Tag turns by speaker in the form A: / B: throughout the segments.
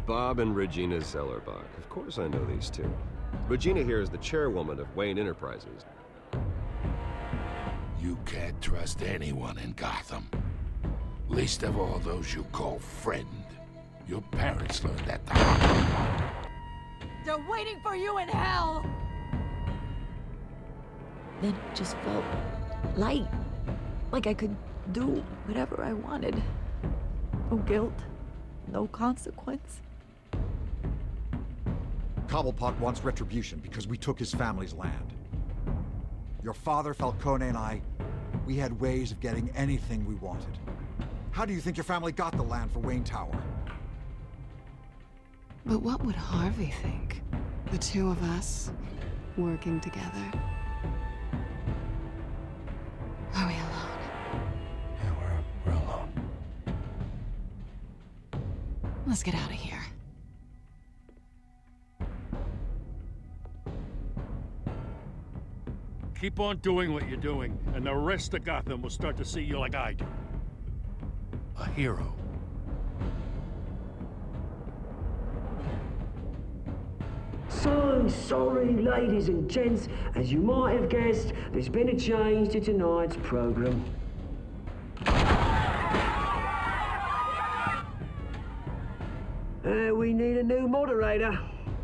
A: Bob and Regina Zellerbach. Of course I know these two. Regina here is the chairwoman of Wayne Enterprises.
B: You can't trust anyone in Gotham. Least of all those you call friend. Your parents learned that the hard way.
C: They're waiting for you in hell!
D: Then it just felt light. Like I could do whatever I wanted. No guilt, no consequence.
E: Cobblepot wants retribution because we took his family's land. Your father, Falcone, and I, we had ways of getting anything we wanted. How do you think your family got the land for Wayne Tower?
F: But what would Harvey think? The two of us, working together. Are we alone?
B: Yeah, we're alone.
F: Let's get out of here.
G: Keep on doing what you're doing, and the rest of Gotham will start to see you like I do. A hero.
H: So sorry, ladies and gents. As you might have guessed, there's been a change to tonight's program. We need a new moderator.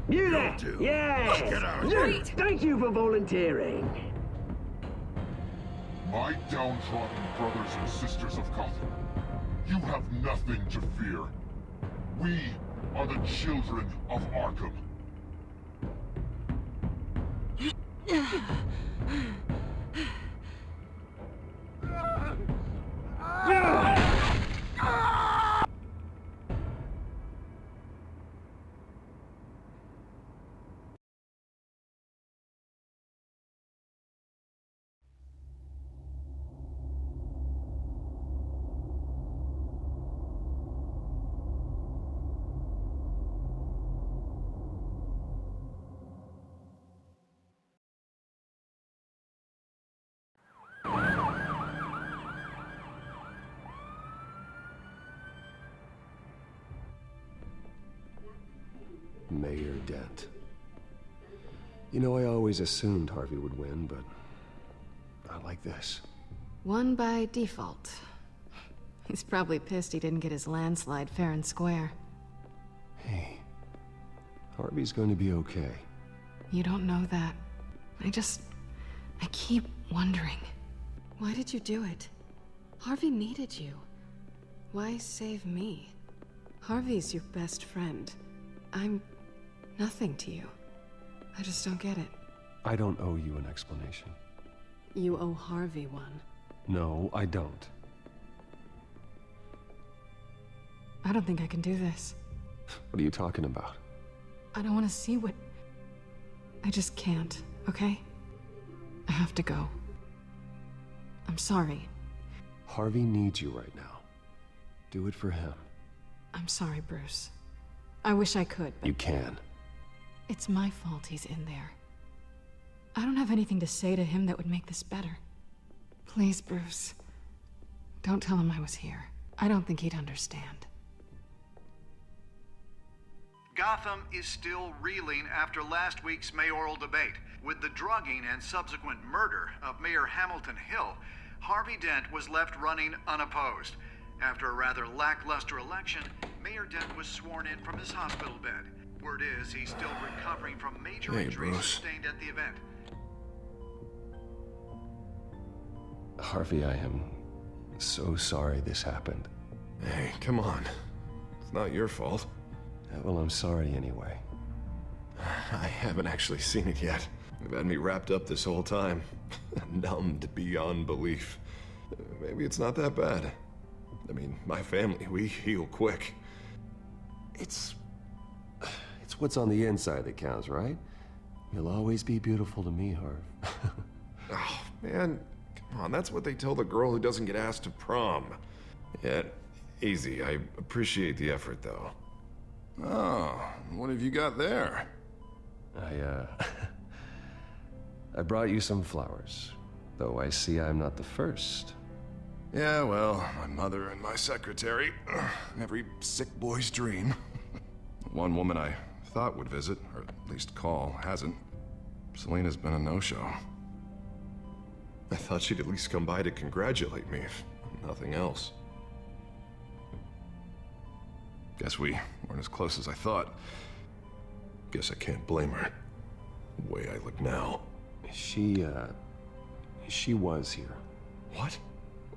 H: You there? Yes!
B: Get out of
H: You! Thank you for volunteering.
I: My downtrodden brothers and sisters of Gotham, you have nothing to fear. We are the children of Arkham.
A: Mayor Dent. You know, I always assumed Harvey would win, but not like this.
F: Won by default. He's probably pissed he didn't get his landslide fair and square.
A: Hey, Harvey's going to be okay.
F: You don't know that. I keep wondering. Why did you do it? Harvey needed you. Why save me? Harvey's your best friend. I'm nothing to you. I just don't get it.
A: I don't owe you an explanation.
F: You owe Harvey one.
A: No, I don't.
F: I don't think I can do this.
A: What are you talking about?
F: I don't want to see what... I just can't, okay? I have to go. I'm sorry.
A: Harvey needs you right now. Do it for him.
F: I'm sorry, Bruce. I wish I could, but...
A: You can.
F: It's my fault he's in there. I don't have anything to say to him that would make this better. Please, Bruce. Don't tell him I was here. I don't think he'd understand.
J: Gotham is still reeling after last week's mayoral debate. With the drugging and subsequent murder of Mayor Hamilton Hill, Harvey Dent was left running unopposed. After a rather lackluster election, Mayor Dent was sworn in from his hospital bed. Word is he's still recovering from major injuries sustained at the event.
A: Harvey, I am so sorry this happened.
K: Hey, come on. It's not your fault.
A: Well, I'm sorry anyway.
K: I haven't actually seen it yet. They've had me wrapped up this whole time. Numbed beyond belief. Maybe it's not that bad. I mean, my family, we heal quick.
A: It's what's on the inside that counts, right? You'll always be beautiful to me, Harv.
K: Oh, man. Come on, that's what they tell the girl who doesn't get asked to prom. Yeah, easy. I appreciate the effort, though. Oh, what have you got there?
A: I brought you some flowers. Though I see I'm not the first.
K: Yeah, well, my mother and my secretary. Every sick boy's dream. One woman I thought would visit, or at least call, hasn't. Selena's been a no-show. I thought she'd at least come by to congratulate me, if nothing else. Guess we weren't as close as I thought. Guess I can't blame her. The way I look now.
A: She was here.
K: What?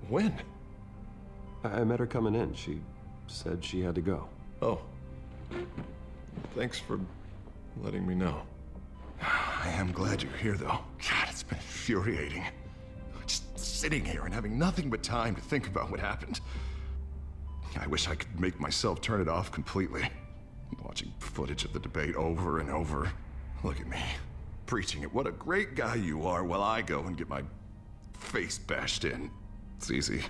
K: When?
A: I met her coming in. She said she had to go.
K: Oh. Thanks for letting me know. I am glad you're here, though. God, it's been infuriating. Just sitting here and having nothing but time to think about what happened. I wish I could make myself turn it off completely. Watching footage of the debate over and over. Look at me, preaching it. What a great guy you are, while I go and get my face bashed in. It's easy.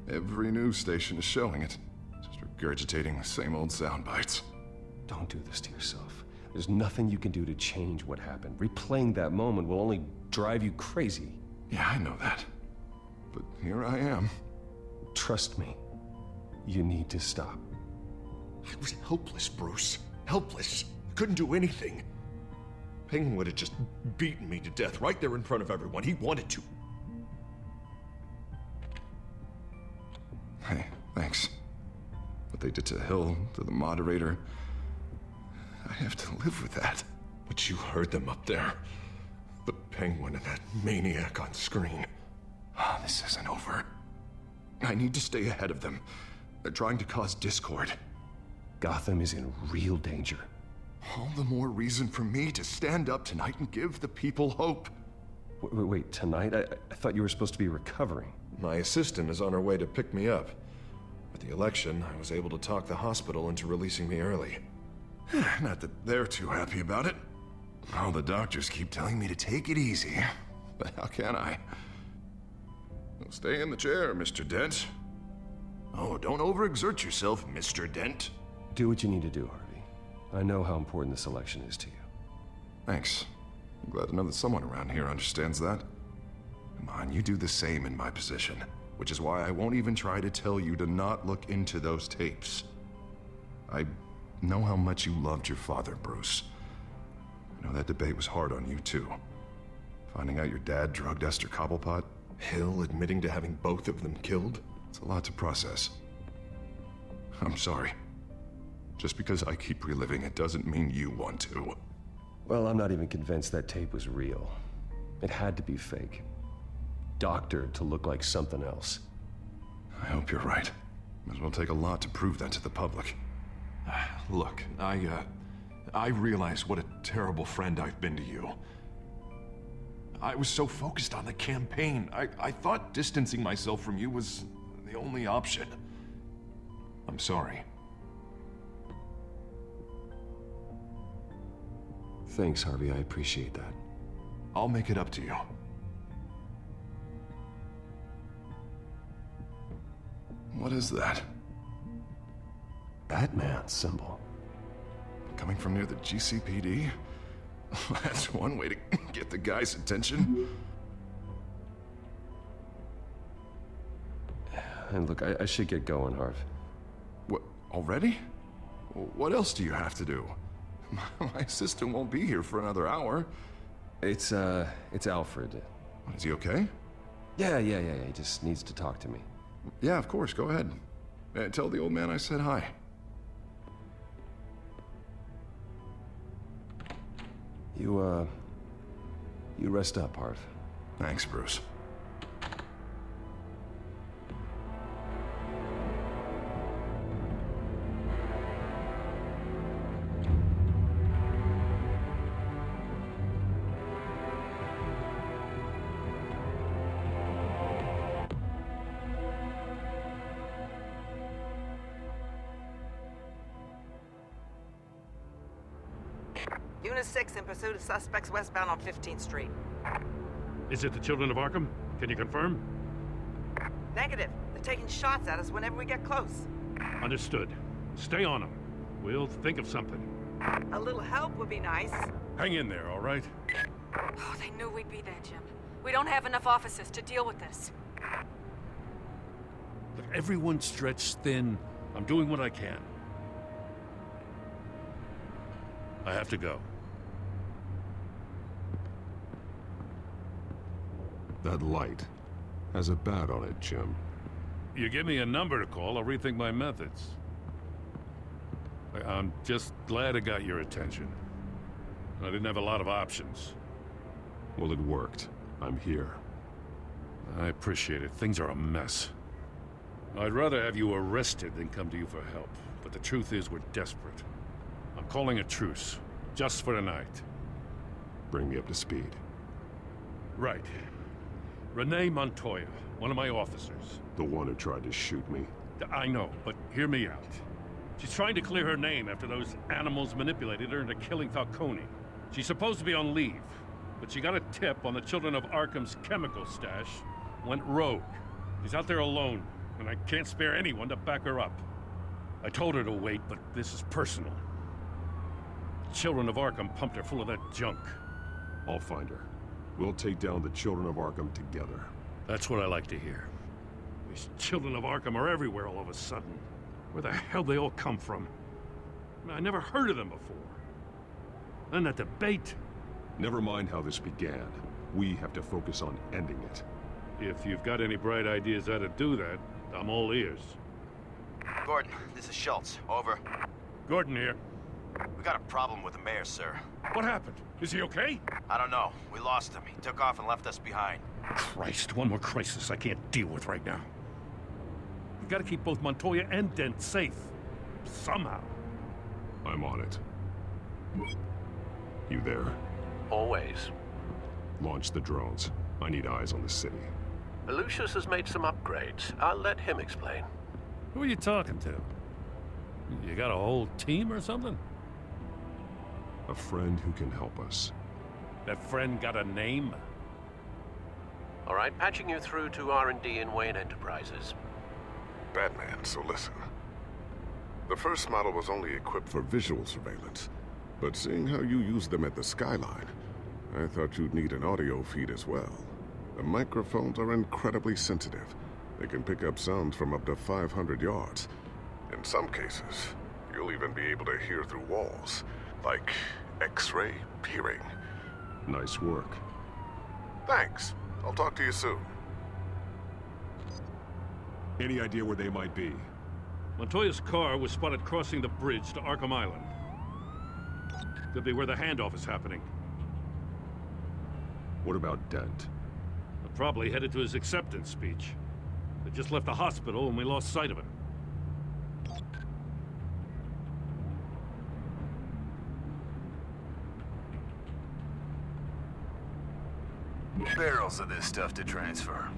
K: Every news station is showing it. Just regurgitating the same old sound bites.
A: Don't do this to yourself. There's nothing you can do to change what happened. Replaying that moment will only drive you crazy.
K: Yeah, I know that. But here I am.
A: Trust me. You need to stop.
K: I was helpless, Bruce. Helpless. Couldn't do anything. Penguin would have just beaten me to death right there in front of everyone. He wanted to. Hey, thanks. What they did to Hill, to the moderator, I have to live with that. But you heard them up there. The Penguin and that maniac on screen. This isn't over. I need to stay ahead of them. They're trying to cause discord.
A: Gotham is in real danger.
K: All the more reason for me to stand up tonight and give the people hope.
A: Wait, tonight? I thought you were supposed to be recovering.
K: My assistant is on her way to pick me up. At the election, I was able to talk the hospital into releasing me early. Not that they're too happy about it. All the doctors keep telling me to take it easy. But how can I? Well, stay in the chair, Mr. Dent. Oh, don't overexert yourself, Mr. Dent.
A: Do what you need to do, Harvey. I know how important this election is to you.
K: Thanks. I'm glad to know that someone around here understands that. Come on, you do the same in my position. Which is why I won't even try to tell you to not look into those tapes. I know how much you loved your father, Bruce. I know that debate was hard on you, too. Finding out your dad drugged Esther Cobblepot, Hill admitting to having both of them killed, it's a lot to process. I'm sorry. Just because I keep reliving it doesn't mean you want to.
A: Well, I'm not even convinced that tape was real. It had to be fake. Doctored to look like something else.
K: I hope you're right. Might as well take a lot to prove that to the public. Look, I realize what a terrible friend I've been to you. I was so focused on the campaign. I thought distancing myself from you was the only option. I'm sorry.
A: Thanks, Harvey. I appreciate that.
K: I'll make it up to you. What is that?
A: Batman's symbol.
K: Coming from near the GCPD? That's one way to get the guy's attention.
A: And look, I should get going, Harv.
K: What, already? What else do you have to do? My assistant won't be here for another hour.
A: It's Alfred.
K: Is he okay?
A: Yeah. He just needs to talk to me.
K: Yeah, of course. Go ahead. Tell the old man I said hi.
A: You rest up, Harv.
K: Thanks, Bruce.
L: Unit 6 in pursuit of suspects westbound on 15th Street.
G: Is it the Children of Arkham? Can you confirm?
L: Negative. They're taking shots at us whenever we get close.
G: Understood. Stay on them. We'll think of something.
L: A little help would be nice.
G: Hang in there, all right?
C: Oh, they knew we'd be there, Jim. We don't have enough officers to deal with this.
G: Look, everyone's stretched thin. I'm doing what I can. I have to go.
A: That light has a bat on it, Jim.
G: You give me a number to call, I'll rethink my methods. I'm just glad it got your attention. I didn't have a lot of options.
A: Well, it worked. I'm here.
G: I appreciate it. Things are a mess. I'd rather have you arrested than come to you for help. But the truth is, we're desperate. I'm calling a truce. Just for tonight.
A: Bring me up to speed.
G: Right. Renee Montoya, one of my officers.
A: The one who tried to shoot me.
G: I know, but hear me out. She's trying to clear her name after those animals manipulated her into killing Falcone. She's supposed to be on leave, but she got a tip on the Children of Arkham's chemical stash, went rogue. She's out there alone, and I can't spare anyone to back her up. I told her to wait, but this is personal. The Children of Arkham pumped her full of that junk.
A: I'll find her. We'll take down the Children of Arkham together.
G: That's what I like to hear. These Children of Arkham are everywhere all of a sudden. Where the hell they all come from? I never heard of them before. And that debate.
A: Never mind how this began. We have to focus on ending it.
G: If you've got any bright ideas how to do that, I'm all ears.
M: Gordon, this is Schultz. Over.
G: Gordon here.
M: We got a problem with the mayor, sir.
G: What happened? Is he okay?
M: I don't know. We lost him. He took off and left us behind.
G: Christ, one more crisis I can't deal with right now. We've got to keep both Montoya and Dent safe. Somehow.
A: I'm on it. You there?
N: Always.
A: Launch the drones. I need eyes on the city.
N: Lucius has made some upgrades. I'll let him explain.
G: Who are you talking to? You got a whole team or something?
A: A friend who can help us.
G: That friend got a name?
N: All right, patching you through to R&D in Wayne Enterprises.
O: Batman, so listen. The first model was only equipped for visual surveillance, but seeing how you use them at the Skyline, I thought you'd need an audio feed as well. The microphones are incredibly sensitive. They can pick up sounds from up to 500 yards. In some cases, you'll even be able to hear through walls, like X-ray peering.
A: Nice work.
O: Thanks. I'll talk to you soon.
A: Any idea where they might be?
G: Montoya's car was spotted crossing the bridge to Arkham Island. Could be where the handoff is happening.
A: What about Dent?
G: Probably headed to his acceptance speech. They just left the hospital and we lost sight of him.
P: Barrels of this stuff to transfer.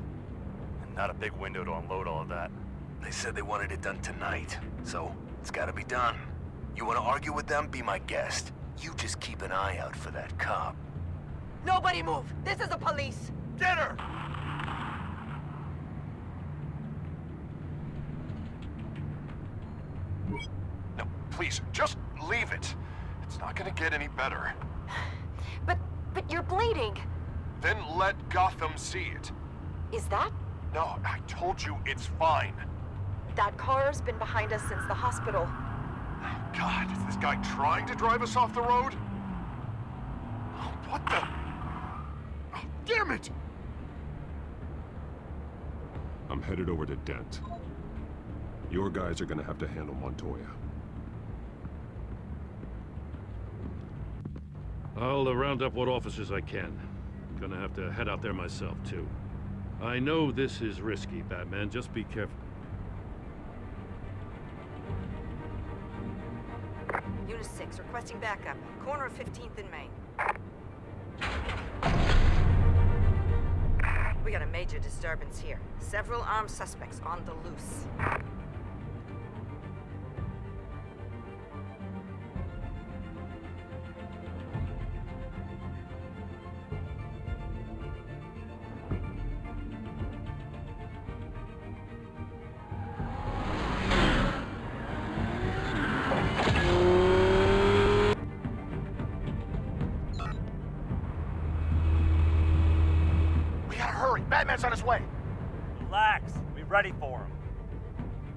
P: And not a big window to unload all of that. They said they wanted it done tonight, so it's gotta be done. You wanna argue with them? Be my guest. You just keep an eye out for that cop.
L: Nobody move! This is the police!
P: Get her!
O: No, please, just leave it. It's not gonna get any better.
C: But you're bleeding.
O: Then let Gotham see it.
C: Is that?
O: No, I told you it's fine.
C: That car's been behind us since the hospital.
O: God, is this guy trying to drive us off the road? Oh, what the? Oh, damn it!
A: I'm headed over to Dent. Your guys are gonna have to handle Montoya.
G: I'll round up what officers I can. Gonna have to head out there myself, too. I know this is risky, Batman. Just be careful.
L: Unit 6, requesting backup. Corner of 15th and Main. We got a major disturbance here. Several armed suspects on the loose.
P: Batman's on his way.
Q: Relax. We're ready for him.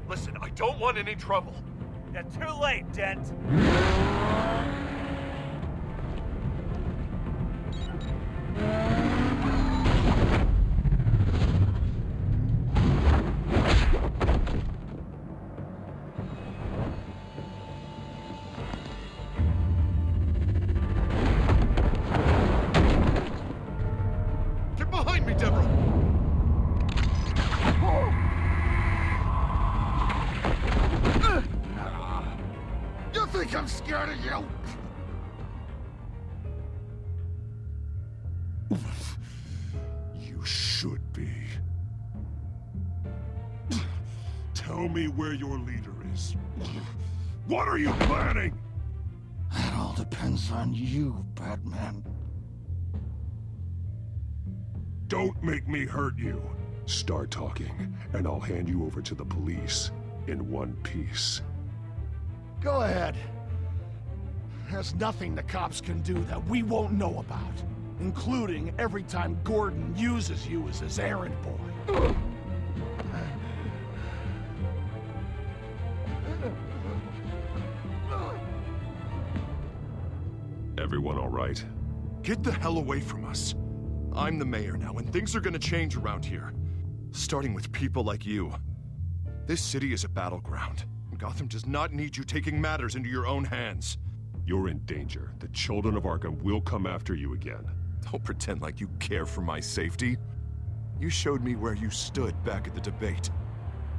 O: Listen, I don't want any trouble.
Q: You're too late, Dent.
I: think I'm scared of you? You should be. Tell me where your leader is. What are you planning?
B: That all depends on you, Batman.
I: Don't make me hurt you. Start talking, and I'll hand you over to the police in one piece.
B: Go ahead. There's nothing the cops can do that we won't know about, including every time Gordon uses you as his errand boy.
I: Everyone all right?
K: Get the hell away from us. I'm the mayor now, and things are gonna change around here. Starting with people like you. This city is a battleground. Gotham does not need you taking matters into your own hands.
I: You're in danger. The children of Arkham will come after you again.
K: Don't pretend like you care for my safety. You showed me where you stood back at the debate.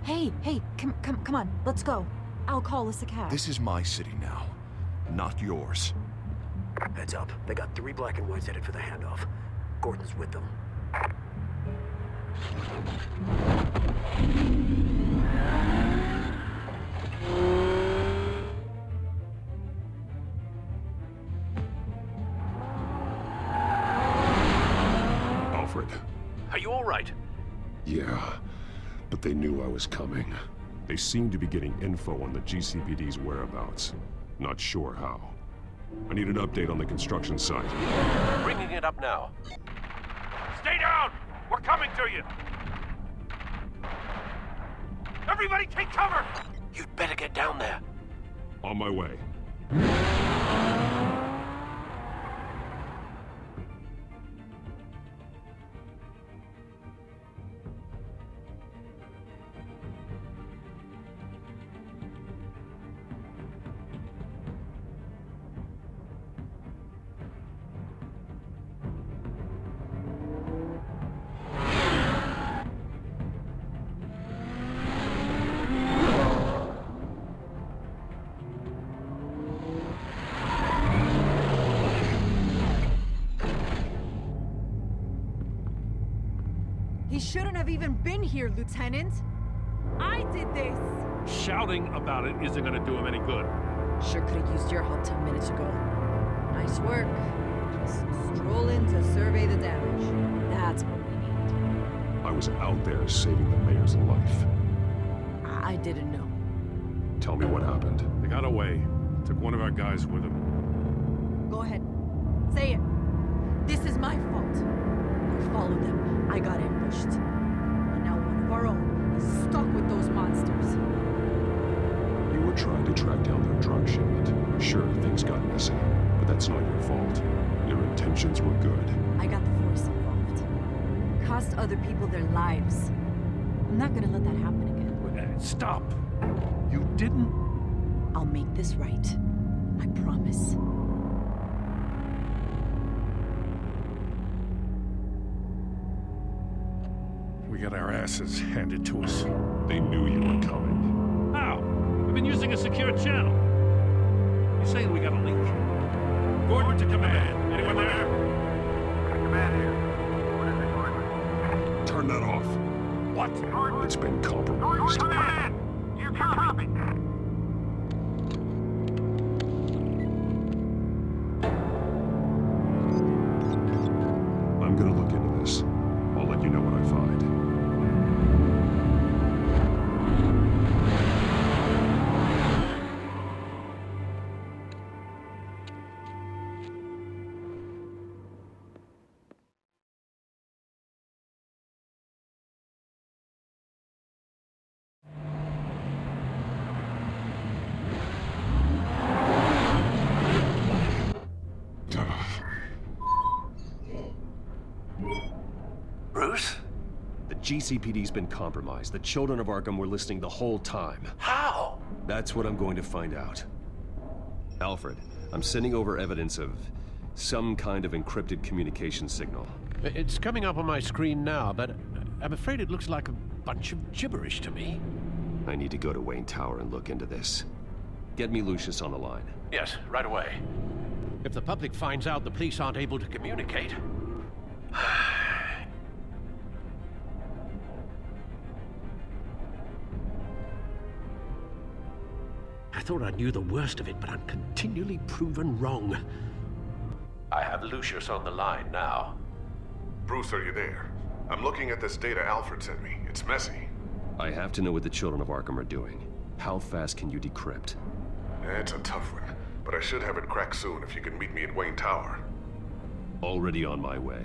D: Hey, come on, let's go. I'll call us a cab.
K: This is my city now, not yours.
H: Heads up. They got 3 black and whites headed for the handoff. Gordon's with them.
I: Alfred.
N: Are you all right?
I: Yeah, but they knew I was coming. They seem to be getting info on the GCPD's whereabouts. Not sure how. I need an update on the construction site.
N: Bringing it up now.
G: Stay down! We're coming to you! Everybody take cover!
N: You'd better get down there.
I: On my way.
R: He shouldn't have even been here, Lieutenant. I did this.
G: Shouting about it isn't gonna do him any good.
R: Sure could have used your help 10 minutes ago. Nice work. Just stroll in to survey the damage. That's what we need.
I: I was out there saving the mayor's life.
R: I didn't know.
I: Tell me what happened.
G: They got away. Took one of our guys with them.
R: Go ahead. Say it. This is my fault. I followed them. I got ambushed. And now one of our own is stuck with those monsters.
I: You were trying to track down their drug shipment. Sure, things got messy, but that's not your fault. Your intentions were good.
R: I got the force involved. Cost other people their lives. I'm not gonna let that happen again.
G: Stop! You didn't...
R: I'll make this right. I promise.
G: We got our asses handed to us.
I: They knew you were coming.
G: How? We've been using a secure channel. You saying we got a leak? Gordon to command. Anyone there?
J: Command here. What is it, Gordon?
I: Turn that off.
G: What?
I: It's been compromised.
J: You copy.
I: I'm gonna look into this. I'll let you know what I find.
N: Bruce?
A: The GCPD's been compromised. The children of Arkham were listening the whole time.
N: How?
A: That's what I'm going to find out. Alfred, I'm sending over evidence of some kind of encrypted communication signal.
N: It's coming up on my screen now, but I'm afraid it looks like a bunch of gibberish to me.
A: I need to go to Wayne Tower and look into this. Get me Lucius on the line.
N: Yes, right away. If the public finds out the police aren't able to communicate... I thought I knew the worst of it, but I'm continually proven wrong. I have Lucius on the line now.
O: Bruce, are you there? I'm looking at this data Alfred sent me. It's messy.
A: I have to know what the children of Arkham are doing. How fast can you decrypt?
O: It's a tough one, but I should have it cracked soon if you can meet me at Wayne Tower.
A: Already on my way.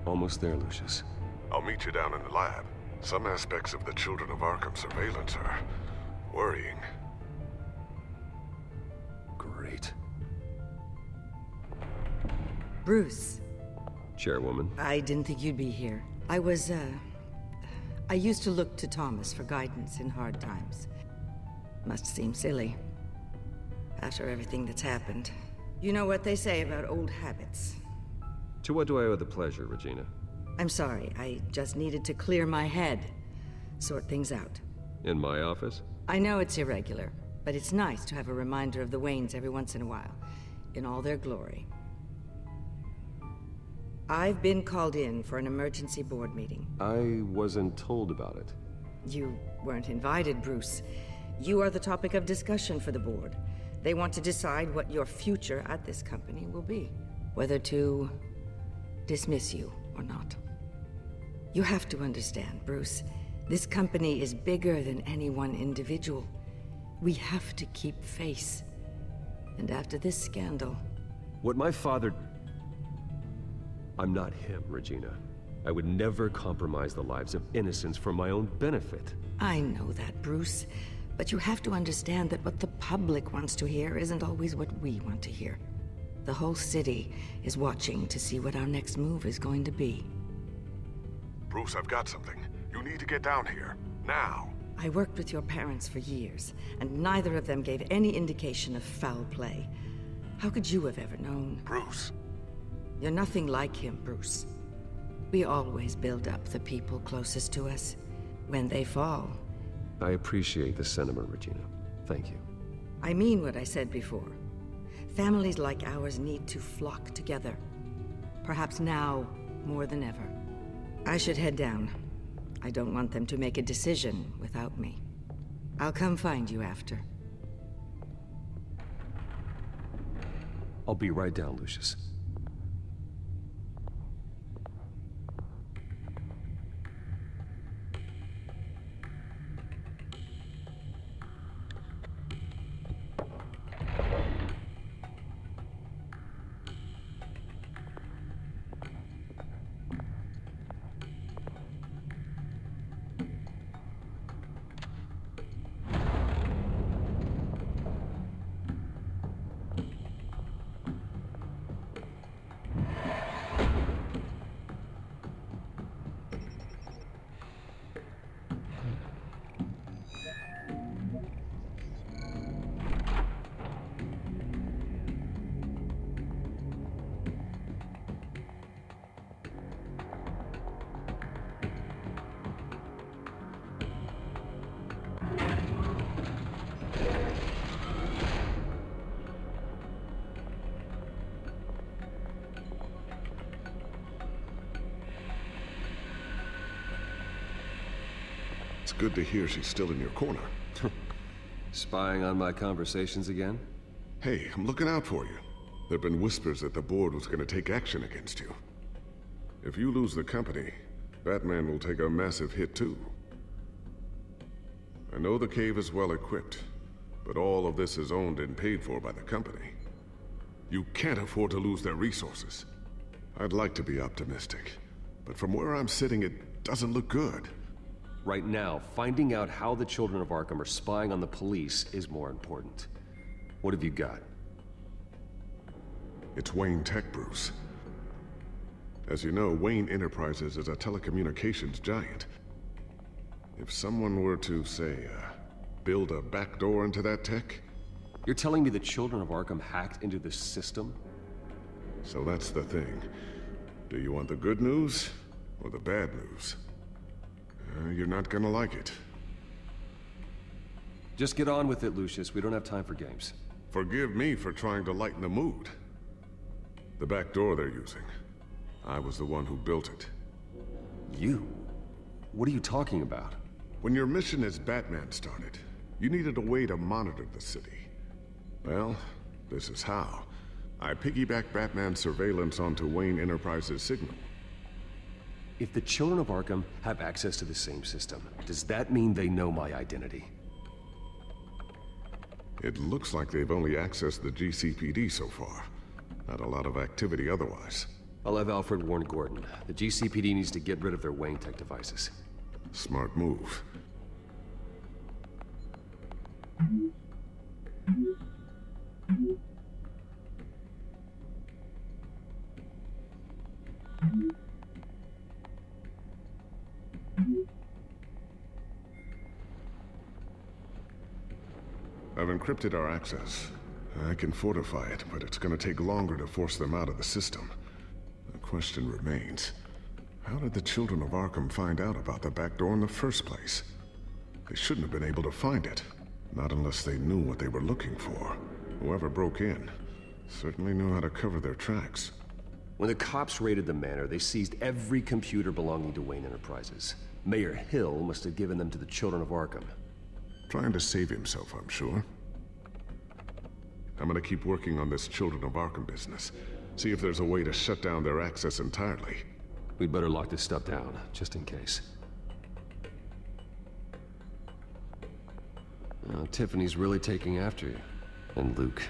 A: Almost there, Lucius.
O: I'll meet you down in the lab. Some aspects of the Children of Arkham surveillance are worrying.
A: Great.
S: Bruce.
A: Chairwoman.
S: I didn't think you'd be here. I used to look to Thomas for guidance in hard times. Must seem silly. After everything that's happened. You know what they say about old habits.
A: To what do I owe the pleasure, Regina?
S: I'm sorry, I just needed to clear my head. Sort things out.
A: In my office?
S: I know it's irregular, but it's nice to have a reminder of the Waynes every once in a while. In all their glory. I've been called in for an emergency board meeting.
A: I wasn't told about it.
S: You weren't invited, Bruce. You are the topic of discussion for the board. They want to decide what your future at this company will be. Whether to dismiss you or not. You have to understand, Bruce. This company is bigger than any one individual. We have to keep face. And after this scandal...
A: What my father... I'm not him, Regina. I would never compromise the lives of innocents for my own benefit.
S: I know that, Bruce. But you have to understand that what the public wants to hear isn't always what we want to hear. The whole city is watching to see what our next move is going to be.
O: Bruce, I've got something. You need to get down here. Now.
S: I worked with your parents for years, and neither of them gave any indication of foul play. How could you have ever known?
O: Bruce.
S: You're nothing like him, Bruce. We always build up the people closest to us. When they fall...
A: I appreciate the sentiment, Regina. Thank you.
S: I mean what I said before. Families like ours need to flock together. Perhaps now, more than ever. I should head down. I don't want them to make a decision without me. I'll come find you after.
A: I'll be right down, Lucius.
O: It's good to hear she's still in your corner.
A: Spying on my conversations again?
O: Hey, I'm looking out for you. There've been whispers that the board was gonna take action against you. If you lose the company, Batman will take a massive hit too. I know the cave is well equipped, but all of this is owned and paid for by the company. You can't afford to lose their resources. I'd like to be optimistic, but from where I'm sitting, doesn't look good.
A: Right now, finding out how the children of Arkham are spying on the police is more important. What have you got?
O: It's Wayne Tech, Bruce. As you know, Wayne Enterprises is a telecommunications giant. If someone were to, say, build a backdoor into that tech...
A: You're telling me the children of Arkham hacked into this system?
O: So that's the thing. Do you want the good news or the bad news? You're not gonna like it.
A: Just get on with it, Lucius. We don't have time for games.
O: Forgive me for trying to lighten the mood. The back door they're using. I was the one who built it.
A: You? What are you talking about?
O: When your mission as Batman started, you needed a way to monitor the city. Well, this is how. I piggybacked Batman's surveillance onto Wayne Enterprises' signal.
A: If the children of Arkham have access to the same system, does that mean they know my identity?
O: It looks like they've only accessed the GCPD so far. Not a lot of activity otherwise.
A: I'll have Alfred warn Gordon. The GCPD needs to get rid of their Wayne Tech devices.
O: Smart move. I've encrypted our access. I can fortify it, but it's gonna take longer to force them out of the system. The question remains, how did the children of Arkham find out about the back door in the first place? They shouldn't have been able to find it. Not unless they knew what they were looking for. Whoever broke in certainly knew how to cover their tracks.
A: When the cops raided the manor, they seized every computer belonging to Wayne Enterprises. Mayor Hill must have given them to the children of Arkham.
O: Trying to save himself, I'm sure. I'm gonna keep working on this Children of Arkham business. See if there's a way to shut down their access entirely.
A: We'd better lock this stuff down, just in case. Tiffany's really taking after you. And Luke,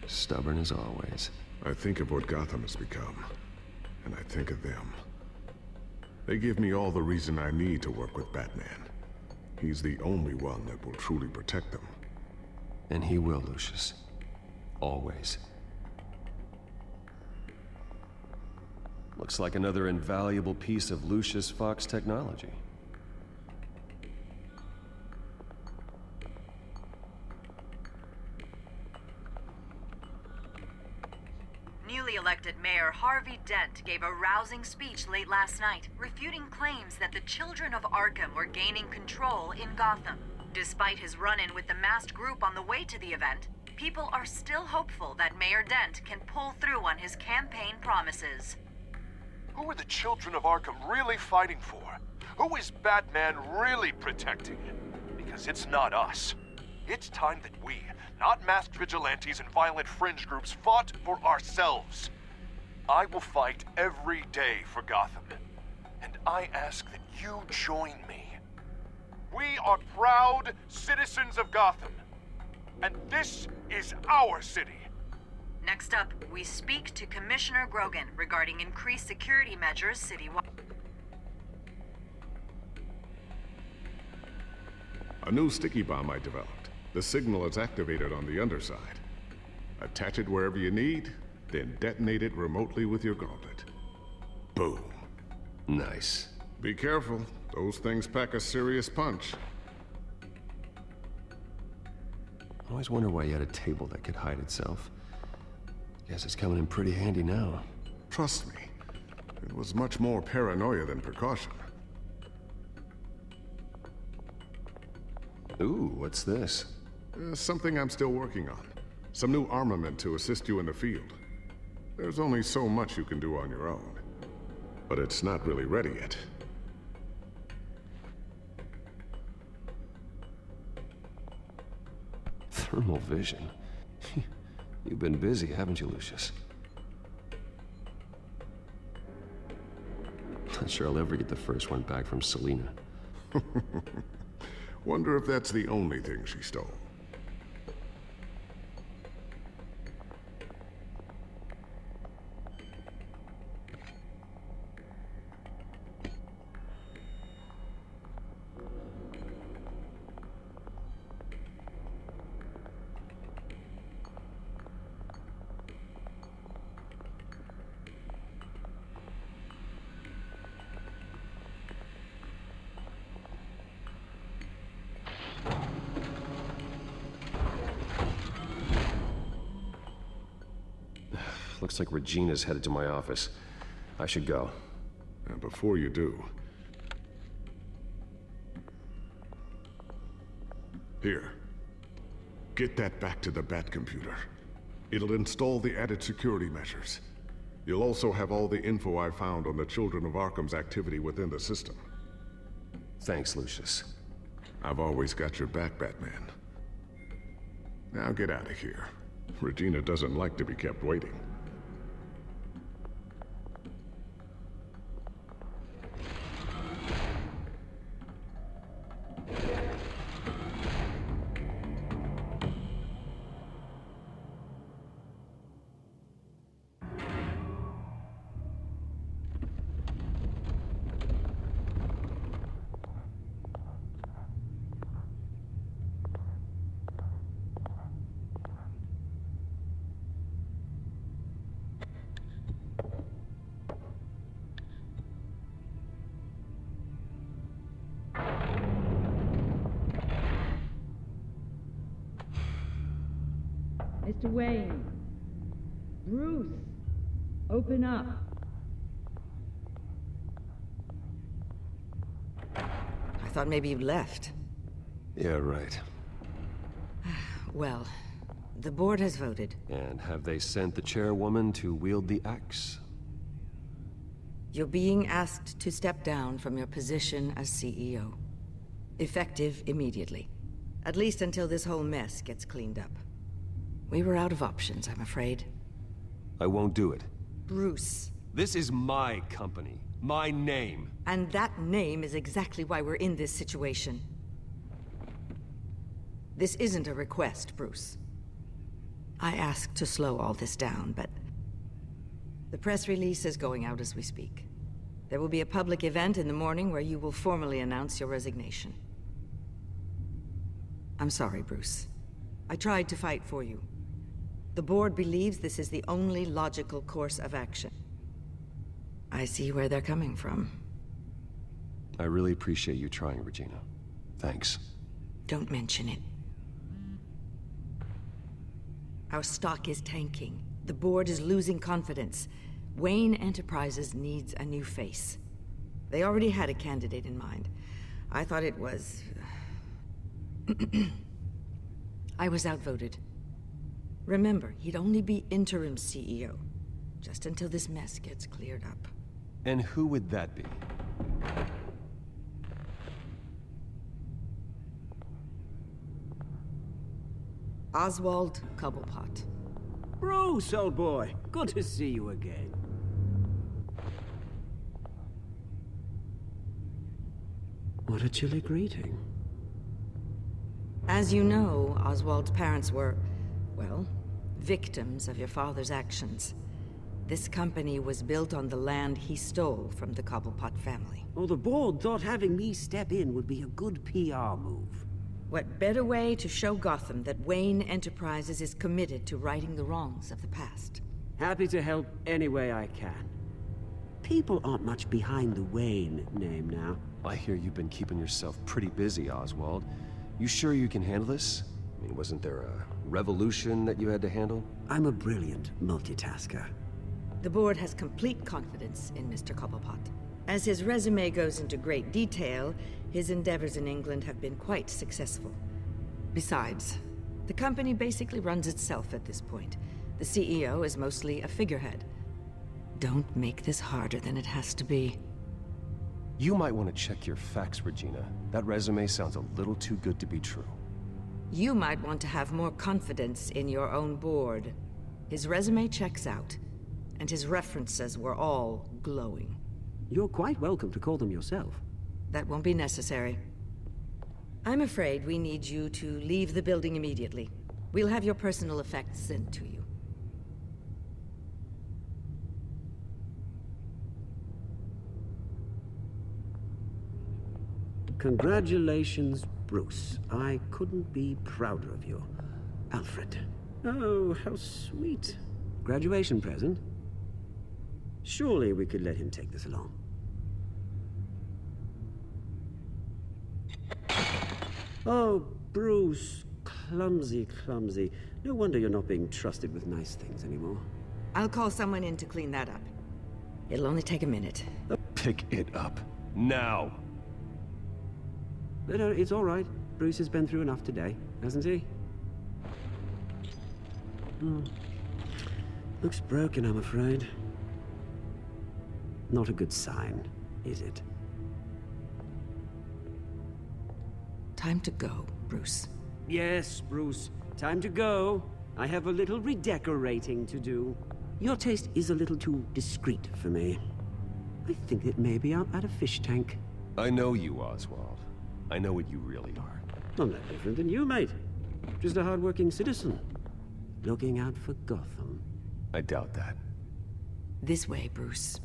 A: stubborn as always.
O: I think of what Gotham has become, and I think of them. They give me all the reason I need to work with Batman. He's the only one that will truly protect them.
A: And he will, Lucius. Always. Looks like another invaluable piece of Lucius Fox technology.
T: Newly elected Mayor Harvey Dent gave a rousing speech late last night, refuting claims that the children of Arkham were gaining control in Gotham. Despite his run-in with the masked group on the way to the event, people are still hopeful that Mayor Dent can pull through on his campaign promises.
U: Who are the children of Arkham really fighting for? Who is Batman really protecting? Because it's not us. It's time that we, not masked vigilantes and violent fringe groups, fought for ourselves. I will fight every day for Gotham. And I ask that you join me. We are proud citizens of Gotham. And this is our city.
T: Next up, we speak to Commissioner Grogan regarding increased security measures citywide.
O: A new sticky bomb I developed. The signal is activated on the underside. Attach it wherever you need, then detonate it remotely with your gauntlet. Boom.
A: Nice.
O: Be careful. Those things pack a serious punch.
A: I always wonder why you had a table that could hide itself. Guess it's coming in pretty handy now.
O: Trust me, it was much more paranoia than precaution.
A: Ooh, what's this?
O: Something I'm still working on. Some new armament to assist you in the field. There's only so much you can do on your own. But it's not really ready yet.
A: Thermal vision? You've been busy, haven't you, Lucius? Not sure I'll ever get the first one back from Selina.
O: Wonder if that's the only thing she stole.
A: Looks like Regina's headed to my office. I should go.
O: And before you do... Here. Get that back to the Bat computer. It'll install the added security measures. You'll also have all the info I found on the Children of Arkham's activity within the system.
A: Thanks, Lucius.
O: I've always got your back, Batman. Now get out of here. Regina doesn't like to be kept waiting.
E: Mr. Wayne. Bruce. Open up.
S: I thought maybe you'd left.
A: Yeah, right.
S: Well, the board has voted.
A: And have they sent the chairwoman to wield the axe?
S: You're being asked to step down from your position as CEO. Effective immediately. At least until this whole mess gets cleaned up. We were out of options, I'm afraid.
A: I won't do it.
S: Bruce.
A: This is my company. My name.
S: And that name is exactly why we're in this situation. This isn't a request, Bruce. I asked to slow all this down, but... the press release is going out as we speak. There will be a public event in the morning where you will formally announce your resignation. I'm sorry, Bruce. I tried to fight for you. The board believes this is the only logical course of action. I see where they're coming from.
A: I really appreciate you trying, Regina. Thanks.
S: Don't mention it. Our stock is tanking. The board is losing confidence. Wayne Enterprises needs a new face. They already had a candidate in mind. I thought it was... I was outvoted. Remember, he'd only be interim CEO, just until this mess gets cleared up.
A: And who would that be?
S: Oswald Cobblepot.
V: Bruce, old boy. Good to see you again. What a chilly greeting.
S: As you know, Oswald's parents were, well, victims of your father's actions. This company was built on the land he stole from the Cobblepot family.
V: Well, the board thought having me step in would be a good PR move.
S: What better way to show Gotham that Wayne Enterprises is committed to righting the wrongs of the past?
V: Happy to help any way I can. People aren't much behind the Wayne name now.
A: I hear you've been keeping yourself pretty busy, Oswald. You sure you can handle this? I mean, wasn't there a revolution that you had to handle?
V: I'm a brilliant multitasker.
S: The board has complete confidence in Mr. Cobblepot. As his resume goes into great detail, his endeavors in England have been quite successful. Besides, the company basically runs itself at this point. The CEO is mostly a figurehead. Don't make this harder than it has to be.
A: You might want to check your facts, Regina. That resume sounds a little too good to be true.
S: You might want to have more confidence in your own board. His resume checks out, and his references were all glowing.
V: You're quite welcome to call them yourself.
S: That won't be necessary. I'm afraid we need you to leave the building immediately. We'll have your personal effects sent to you.
V: Congratulations, Bruce. I couldn't be prouder of you. Alfred. Oh, how sweet. Graduation present? Surely we could let him take this along. Oh, Bruce. Clumsy, clumsy. No wonder you're not being trusted with nice things anymore.
S: I'll call someone in to clean that up. It'll only take a minute.
A: Pick it up. Now!
V: No, it's all right. Bruce has been through enough today, hasn't he? Looks broken, I'm afraid. Not a good sign, is it?
S: Time to go, Bruce.
V: Yes, Bruce. Time to go. I have a little redecorating to do. Your taste is a little too discreet for me. I think that maybe I'm at a fish tank.
A: I know you, Oswald. I know what you really are.
V: I'm not different than you, mate. Just a hard-working citizen. Looking out for Gotham.
A: I doubt that.
S: This way, Bruce.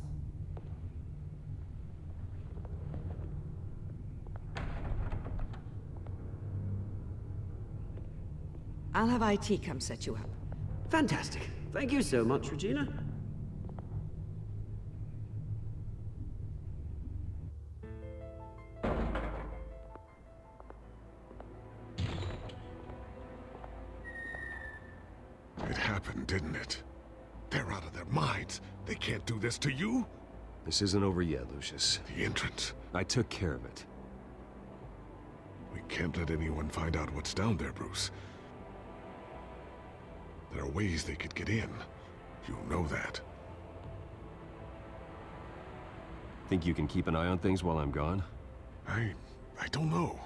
S: I'll have IT come set you up.
V: Fantastic. Thank you so much, Regina.
O: It happened, didn't it? They're out of their minds. They can't do this to you?
A: This isn't over yet, Lucius.
O: The entrance.
A: I took care of it.
O: We can't let anyone find out what's down there, Bruce. There are ways they could get in. You know that.
A: Think you can keep an eye on things while I'm gone?
O: I don't know.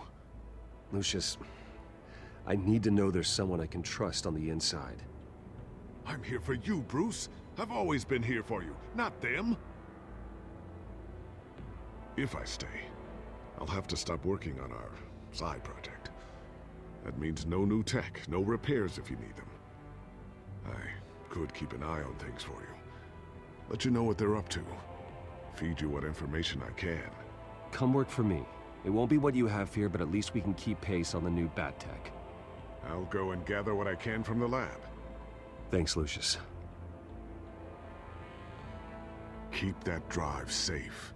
A: Lucius, I need to know there's someone I can trust on the inside.
O: I'm here for you, Bruce. I've always been here for you, not them. If I stay, I'll have to stop working on our side project. That means no new tech, no repairs if you need them. I could keep an eye on things for you. Let you know what they're up to. Feed you what information I can.
A: Come work for me. It won't be what you have here, but at least we can keep pace on the new bat tech.
O: I'll go and gather what I can from the lab.
A: Thanks, Lucius.
O: Keep that drive safe.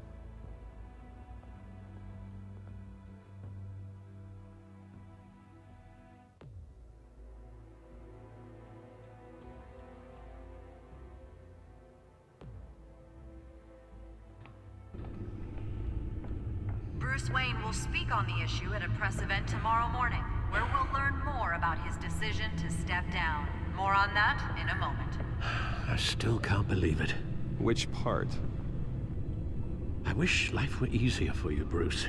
T: Bruce Wayne will speak on the issue at a press event tomorrow morning, where we'll learn more about his decision to step down. More on that in a moment.
N: I still can't believe it.
A: Which part?
N: I wish life were easier for you, Bruce.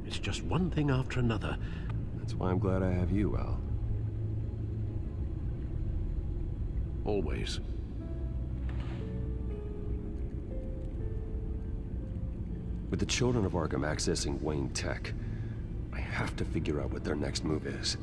N: It's just one thing after another.
A: That's why I'm glad I have you, Al.
N: Always.
A: With the children of Arkham accessing Wayne Tech, I have to figure out what their next move is.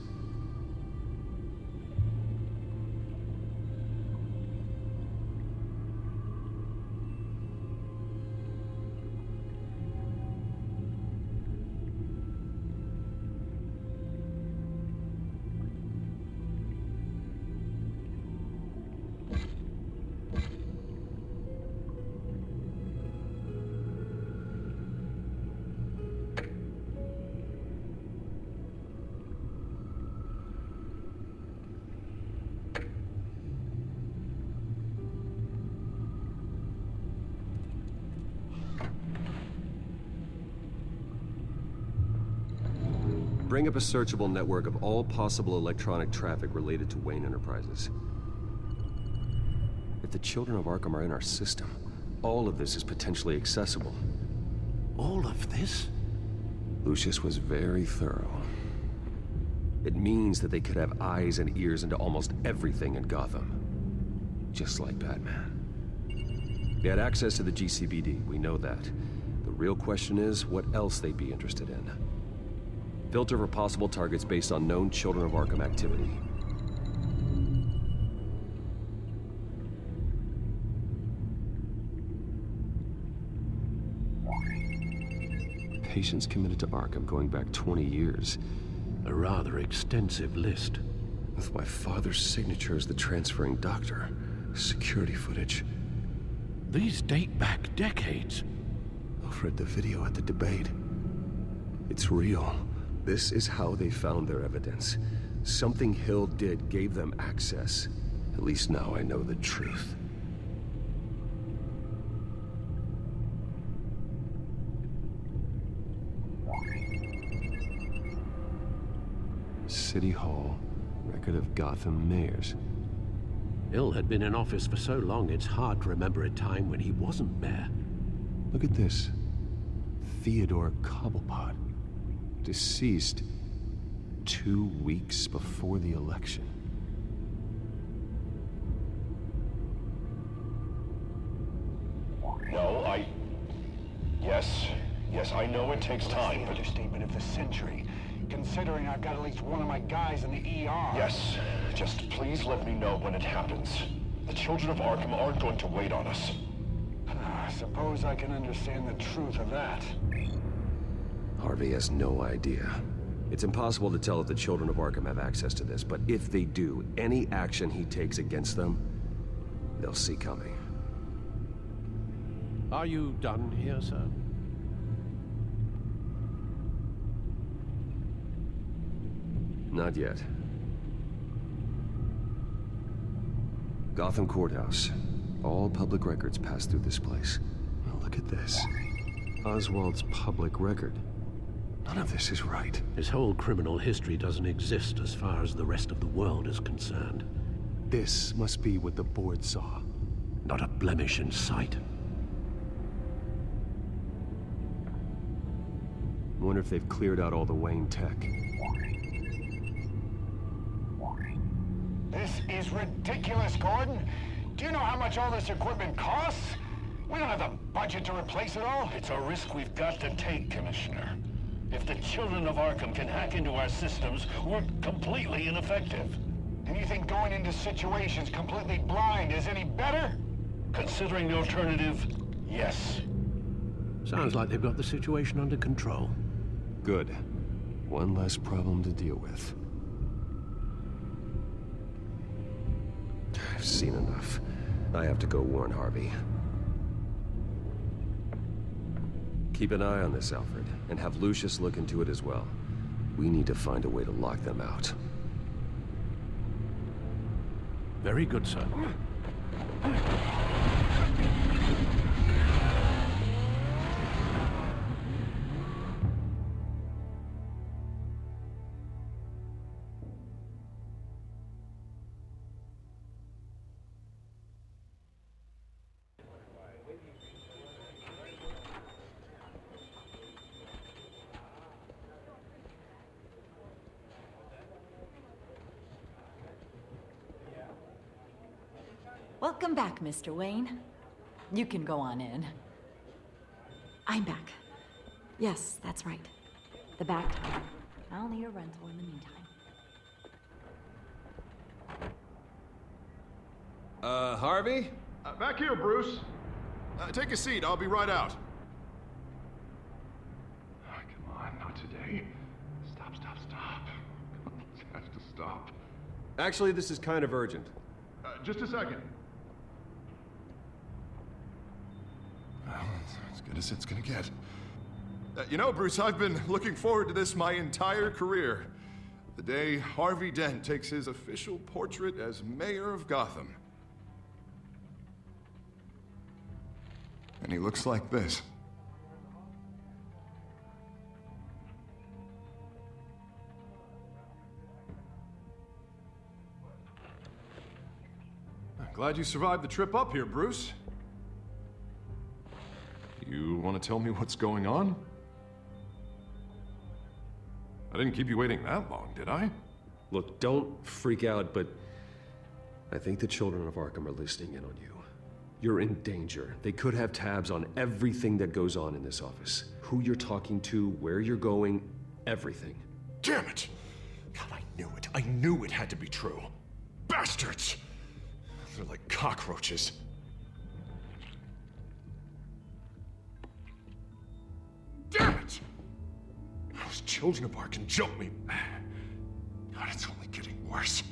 A: Bring up a searchable network of all possible electronic traffic related to Wayne Enterprises. If the children of Arkham are in our system, all of this is potentially accessible.
N: All of this?
A: Lucius was very thorough. It means that they could have eyes and ears into almost everything in Gotham. Just like Batman. They had access to the GCPD, we know that. The real question is, what else they'd be interested in. Filter for possible targets based on known Children of Arkham activity. Patients committed to Arkham going back 20 years.
N: A rather extensive list.
A: With my father's signature as the transferring doctor. Security footage.
N: These date back decades.
A: I've read the video at the debate. It's real. This is how they found their evidence. Something Hill did gave them access. At least now I know the truth. City Hall, record of Gotham mayors.
N: Hill had been in office for so long, it's hard to remember a time when he wasn't mayor.
A: Look at this. Theodore Cobblepot. Deceased 2 weeks before the election.
F: No, Yes, I know it takes time, but...
B: Understatement of the century, considering I've got at least one of my guys in the ER.
F: Yes, just please let me know when it happens. The children of Arkham aren't going to wait on us.
B: I suppose I can understand the truth of that.
A: Harvey has no idea. It's impossible to tell if the children of Arkham have access to this, but if they do, any action he takes against them, they'll see coming.
N: Are you done here, sir?
A: Not yet. Gotham Courthouse. All public records pass through this place. Well, look at this. Oswald's public record. None of this is right.
N: His whole criminal history doesn't exist as far as the rest of the world is concerned.
A: This must be what the board saw.
N: Not a blemish in sight.
A: Wonder if they've cleared out all the Wayne tech.
B: This is ridiculous, Gordon. Do you know how much all this equipment costs? We don't have the budget to replace it all.
F: It's a risk we've got to take, Commissioner. If the children of Arkham can hack into our systems, we're completely ineffective.
B: And you think going into situations completely blind is any better?
F: Considering the alternative, yes.
N: Sounds like they've got the situation under control.
A: Good. One less problem to deal with. I've seen enough. I have to go warn Harvey. Keep an eye on this, Alfred, and have Lucius look into it as well. We need to find a way to lock them out.
N: Very good, sir.
R: Welcome back, Mr. Wayne. You can go on in.
D: I'm back. Yes, that's right. The back time. I'll need a rental in the meantime.
A: Harvey?
K: Back here, Bruce. Take a seat. I'll be right out. Oh, come on, not today. Stop. Let's have to stop.
A: Actually, this is kind of urgent.
K: Just a second. Well, it's as good as it's gonna get. You know, Bruce, I've been looking forward to this my entire career. The day Harvey Dent takes his official portrait as mayor of Gotham. And he looks like this. I'm glad you survived the trip up here, Bruce. You want to tell me what's going on? I didn't keep you waiting that long, did I?
A: Look, don't freak out, but I think the children of Arkham are listening in on you. You're in danger. They could have tabs on everything that goes on in this office. Who you're talking to, where you're going, everything.
K: Damn it! God, I knew it. I knew it had to be true. Bastards! They're like cockroaches. Damn it! Those children of Arkham jumped me. God, it's only getting worse.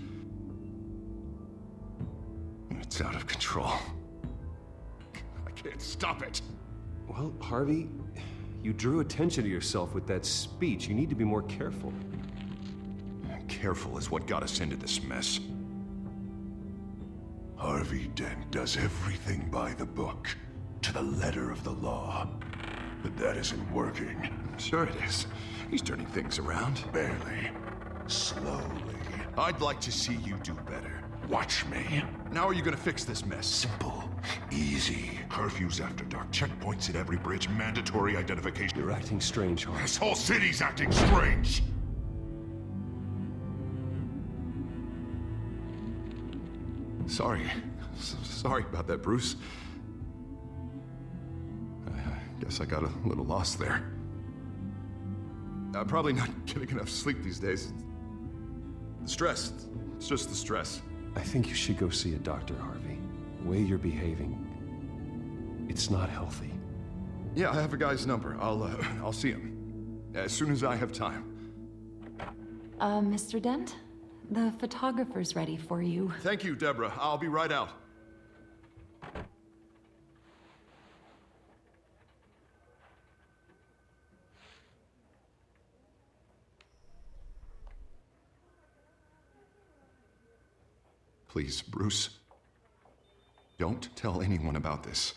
K: It's out of control. I can't stop it.
A: Well, Harvey, you drew attention to yourself with that speech. You need to be more careful.
C: careful is what got us into this mess. Harvey Dent does everything by the book, to the letter of the law. But that isn't working.
K: Sure it is. He's turning things around.
C: Barely. Slowly. I'd like to see you do better. Watch me.
K: Now are you gonna fix this mess?
C: Simple. Easy. Curfews after dark. Checkpoints at every bridge. Mandatory identification.
A: You're acting strange, Harvey.
C: This whole city's acting strange!
K: Sorry about that, Bruce. I guess I got a little lost there. I'm probably not getting enough sleep these days. The stress. It's just the stress.
A: I think you should go see a doctor, Harvey. The way you're behaving, it's not healthy.
K: Yeah, I have a guy's number. I'll see him as soon as I have time.
D: Mr. Dent? The photographer's ready for you.
K: Thank you, Deborah. I'll be right out. Please, Bruce. Don't tell anyone about this.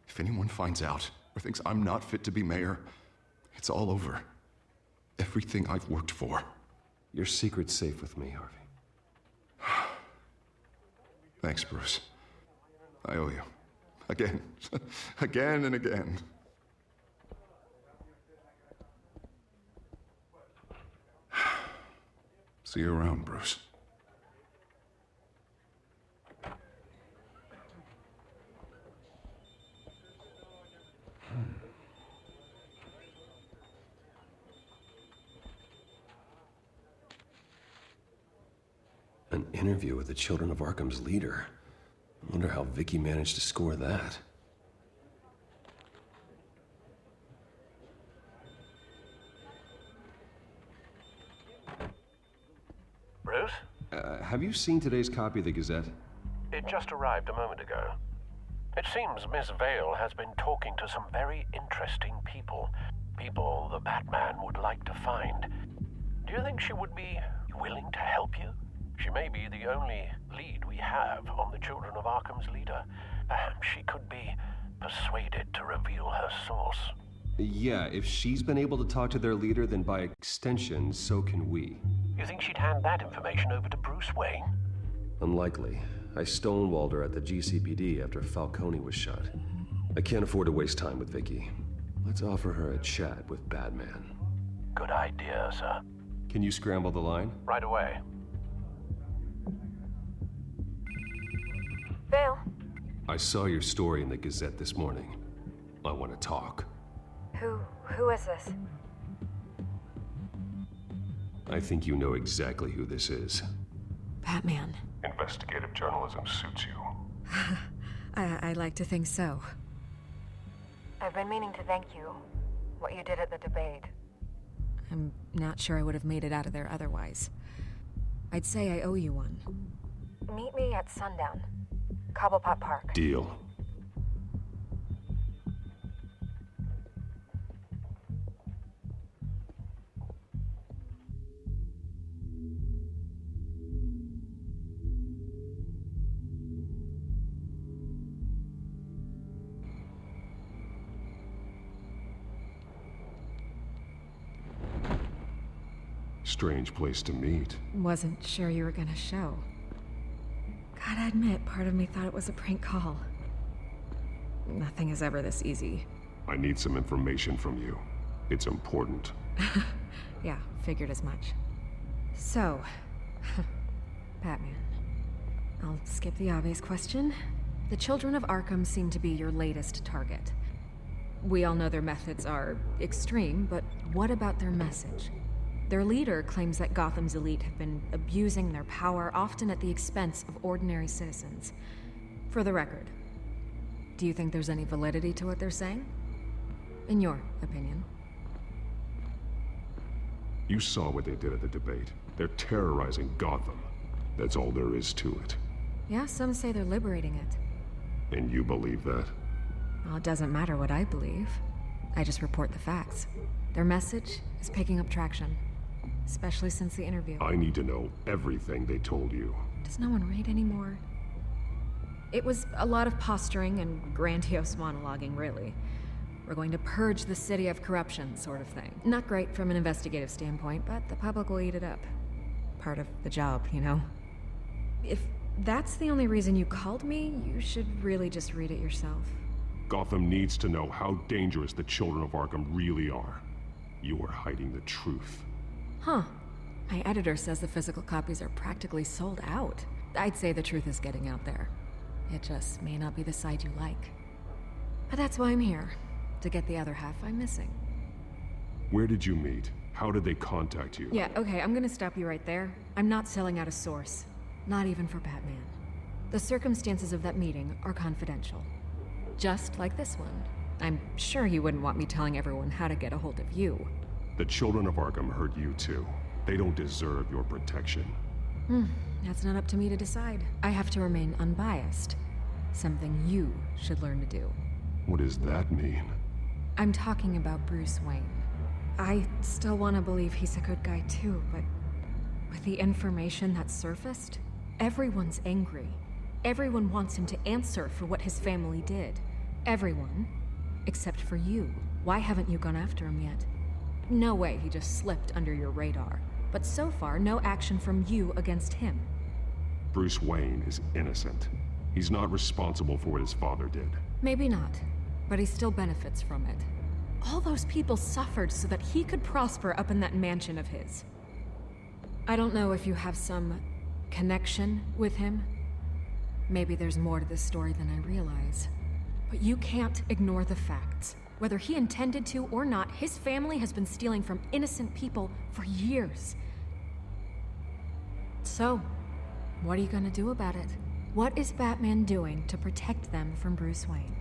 K: If anyone finds out or thinks I'm not fit to be mayor, it's all over. Everything I've worked for.
A: Your secret's safe with me, Harvey.
K: Thanks, Bruce. I owe you. Again. Again and again. See you around, Bruce.
A: An interview with the Children of Arkham's leader. I wonder how Vicky managed to score that.
N: Bruce?
A: Have you seen today's copy of the Gazette?
N: It just arrived a moment ago. It seems Miss Vale has been talking to some very interesting people. People the Batman would like to find. Do you think she would be willing to help you? She may be the only lead we have on the Children of Arkham's leader. Perhaps she could be persuaded to reveal her source.
A: Yeah, if she's been able to talk to their leader, then by extension, so can we.
N: You think she'd hand that information over to Bruce Wayne?
A: Unlikely. I stonewalled her at the GCPD after Falcone was shot. I can't afford to waste time with Vicky. Let's offer her a chat with Batman.
N: Good idea, sir.
A: Can you scramble the line?
N: Right away.
M: Vale.
A: I saw your story in the Gazette this morning. I want to talk.
M: Who is this?
A: I think you know exactly who this is.
M: Batman.
C: Investigative journalism suits you.
M: I'd like to think so. I've been meaning to thank you. What you did at the debate. I'm not sure I would have made it out of there otherwise. I'd say I owe you one. Meet me at sundown. Cobblepot Park.
A: Deal.
I: Strange place to meet.
M: Wasn't sure you were gonna show. Gotta admit, part of me thought it was a prank call. Nothing is ever this easy.
I: I need some information from you. It's important.
M: Yeah, figured as much. So, Batman. I'll skip the obvious question. The Children of Arkham seem to be your latest target. We all know their methods are extreme, but what about their message? Their leader claims that Gotham's elite have been abusing their power, often at the expense of ordinary citizens. For the record, do you think there's any validity to what they're saying? In your opinion?
I: You saw what they did at the debate. They're terrorizing Gotham. That's all there is to it.
M: Yeah, some say they're liberating it.
I: And you believe that?
M: Well, it doesn't matter what I believe. I just report the facts. Their message is picking up traction. especially since the interview.
I: I need to know everything they told you.
M: Does no one read anymore? It was a lot of posturing and grandiose monologuing, really. We're going to purge the city of corruption, sort of thing. Not great from an investigative standpoint, but the public will eat it up. Part of the job, you know? If that's the only reason you called me, you should really just read it yourself.
I: Gotham needs to know how dangerous the children of Arkham really are. You are hiding the truth.
M: Huh. My editor says the physical copies are practically sold out. I'd say the truth is getting out there. It just may not be the side you like. But that's why I'm here, to get the other half I'm missing.
I: Where did you meet? How did they contact you?
M: Yeah, okay, I'm gonna stop you right there. I'm not selling out a source. Not even for Batman. The circumstances of that meeting are confidential. Just like this one. I'm sure you wouldn't want me telling everyone how to get a hold of you.
I: The children of Arkham hurt you too. They don't deserve your protection.
M: That's not up to me to decide. I have to remain unbiased. Something you should learn to do.
I: What does that mean?
M: I'm talking about Bruce Wayne. I still want to believe he's a good guy too, but with the information that surfaced, everyone's angry. Everyone wants him to answer for what his family did. Everyone, except for you. Why haven't you gone after him yet? No way he just slipped under your radar. But so far, no action from you against him.
I: Bruce Wayne is innocent. He's not responsible for what his father did.
M: Maybe not, but he still benefits from it. All those people suffered so that he could prosper up in that mansion of his. I don't know if you have some connection with him. Maybe there's more to this story than I realize. But you can't ignore the facts. Whether he intended to or not, his family has been stealing from innocent people for years. So, what are you gonna do about it? What is Batman doing to protect them from Bruce Wayne?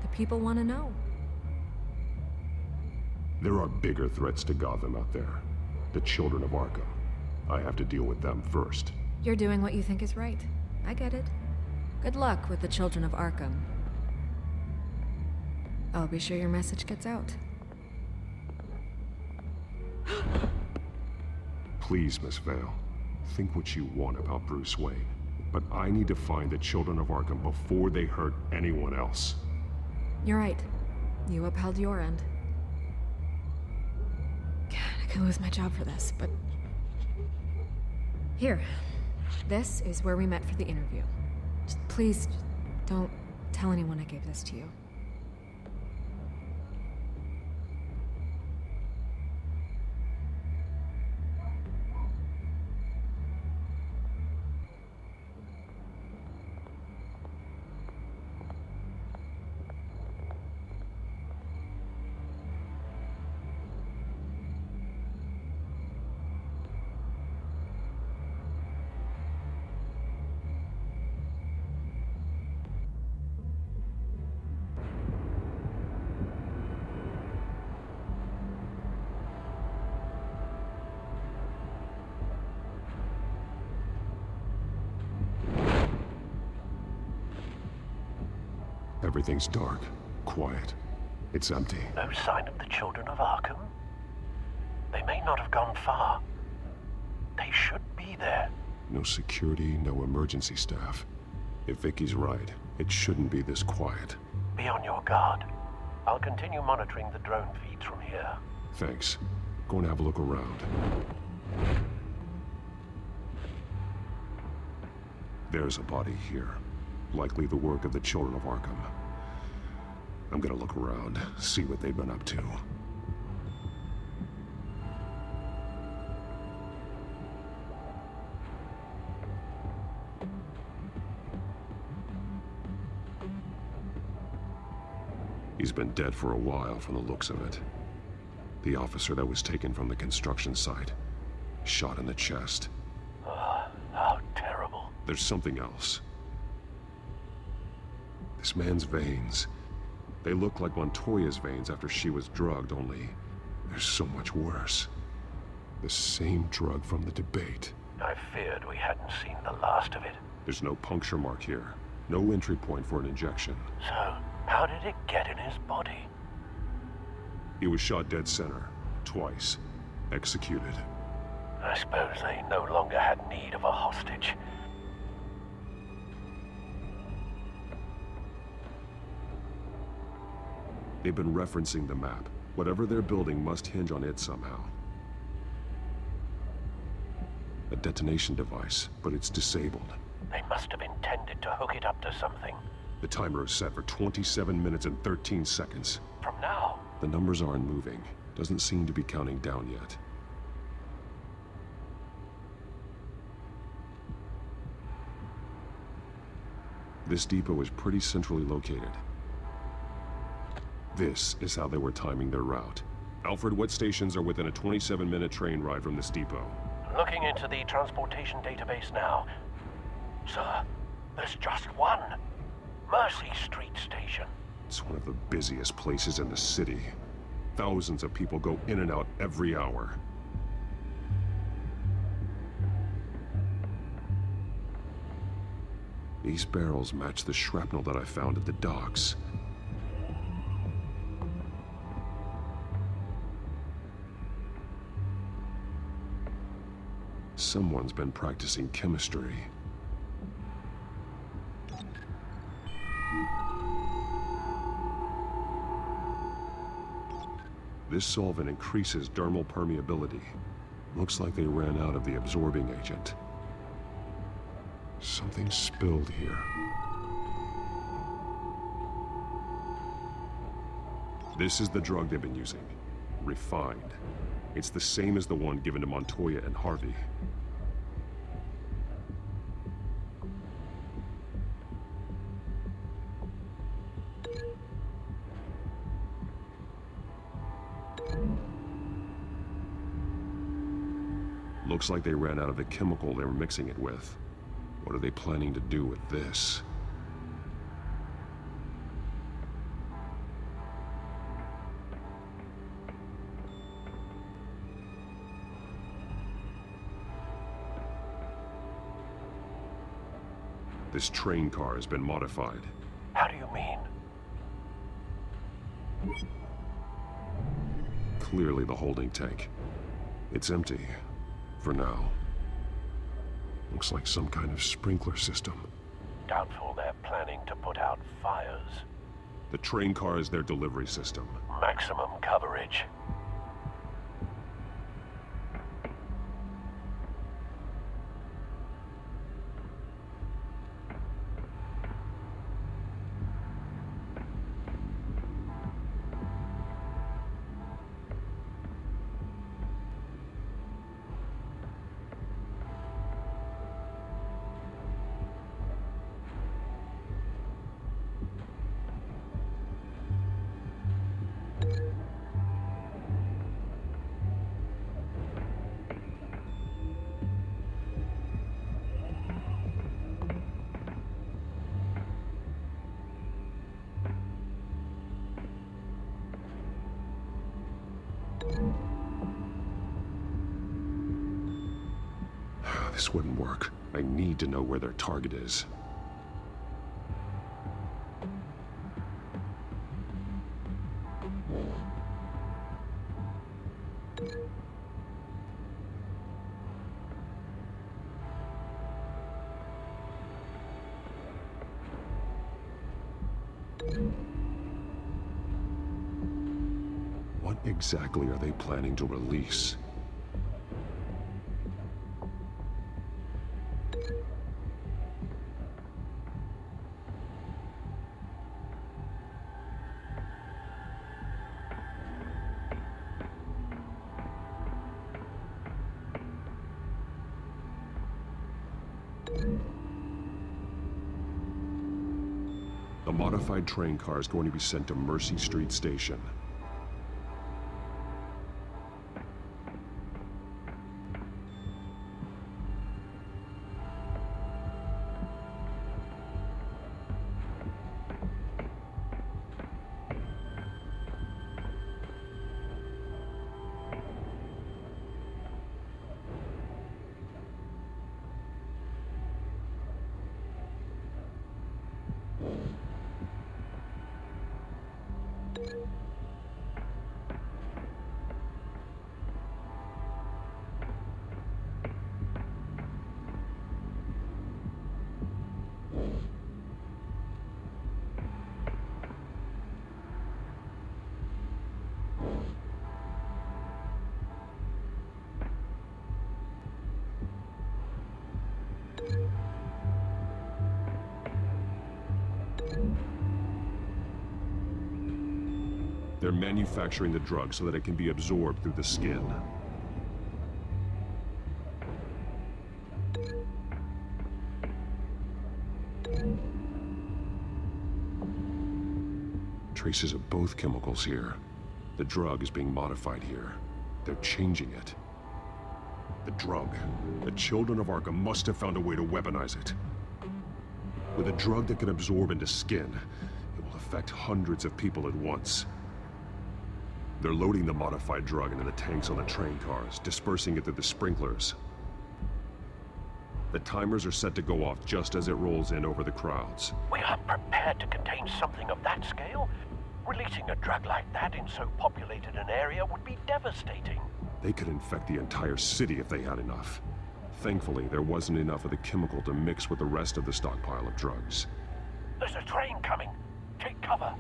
M: The people want to know.
I: There are bigger threats to Gotham out there. The children of Arkham. I have to deal with them first.
M: You're doing what you think is right. I get it. Good luck with the children of Arkham. I'll be sure your message gets out.
I: Please, Miss Vale. Think what you want about Bruce Wayne. But I need to find the children of Arkham before they hurt anyone else.
M: You're right. You upheld your end. God, I could lose my job for this, but... Here. This is where we met for the interview. Just please, don't tell anyone I gave this to you.
I: Everything's dark, quiet. It's empty.
N: No sign of the children of Arkham? They may not have gone far. They should be there.
I: No security, no emergency staff. If Vicky's right, it shouldn't be this quiet.
N: Be on your guard. I'll continue monitoring the drone feeds from here.
I: Thanks. Going to have a look around. There's a body here. Likely the work of the children of Arkham. I'm gonna look around, see what they've been up to. He's been dead for a while from the looks of it. The officer that was taken from the construction site. Shot in the chest.
N: How terrible.
I: There's something else. This man's veins. They look like Montoya's veins after she was drugged, only they're so much worse. The same drug from the debate.
N: I feared we hadn't seen the last of it.
I: There's no puncture mark here. No entry point for an injection.
N: So, how did it get in his body?
I: He was shot dead center. Twice. executed.
N: I suppose they no longer had need of a hostage.
I: They've been referencing the map. Whatever they're building must hinge on it somehow. A detonation device, but it's disabled.
N: They must have intended to hook it up to something.
I: The timer is set for 27 minutes and 13 seconds.
N: From now?
I: The numbers aren't moving. Doesn't seem to be counting down yet. This depot is pretty centrally located. This is how they were timing their route. Alfred, what stations are within a 27-minute train ride from this depot?
N: Looking into the transportation database now. Sir, there's just one. Mercy Street Station.
I: It's one of the busiest places in the city. Thousands of people go in and out every hour. These barrels match the shrapnel that I found at the docks. Someone's been practicing chemistry. This solvent increases dermal permeability. Looks like they ran out of the absorbing agent. Something spilled here. This is the drug they've been using. Refined. It's the same as the one given to Montoya and Harvey. Looks like they ran out of the chemical they were mixing it with. What are they planning to do with this? This train car has been modified.
N: How do you mean?
I: Clearly the holding tank. It's empty. For now. Looks like some kind of sprinkler system.
N: Doubtful they're planning to put out fires.
I: The train car is their delivery system.
N: Maximum coverage.
I: This wouldn't work. I need to know where their target is. What exactly are they planning to release? The modified train car is going to be sent to Mercy Street Station. They're manufacturing the drug so that it can be absorbed through the skin. Traces of both chemicals here. The drug is being modified here. They're changing it. The drug. The children of Arkham must have found a way to weaponize it. With a drug that can absorb into skin, it will affect hundreds of people at once. They're loading the modified drug into the tanks on the train cars, dispersing it through the sprinklers. The timers are set to go off just as it rolls in over the crowds.
N: We aren't prepared to contain something of that scale. Releasing a drug like that in so populated an area would be devastating.
I: They could infect the entire city if they had enough. Thankfully, there wasn't enough of the chemical to mix with the rest of the stockpile of drugs.
N: There's a train coming. Take cover.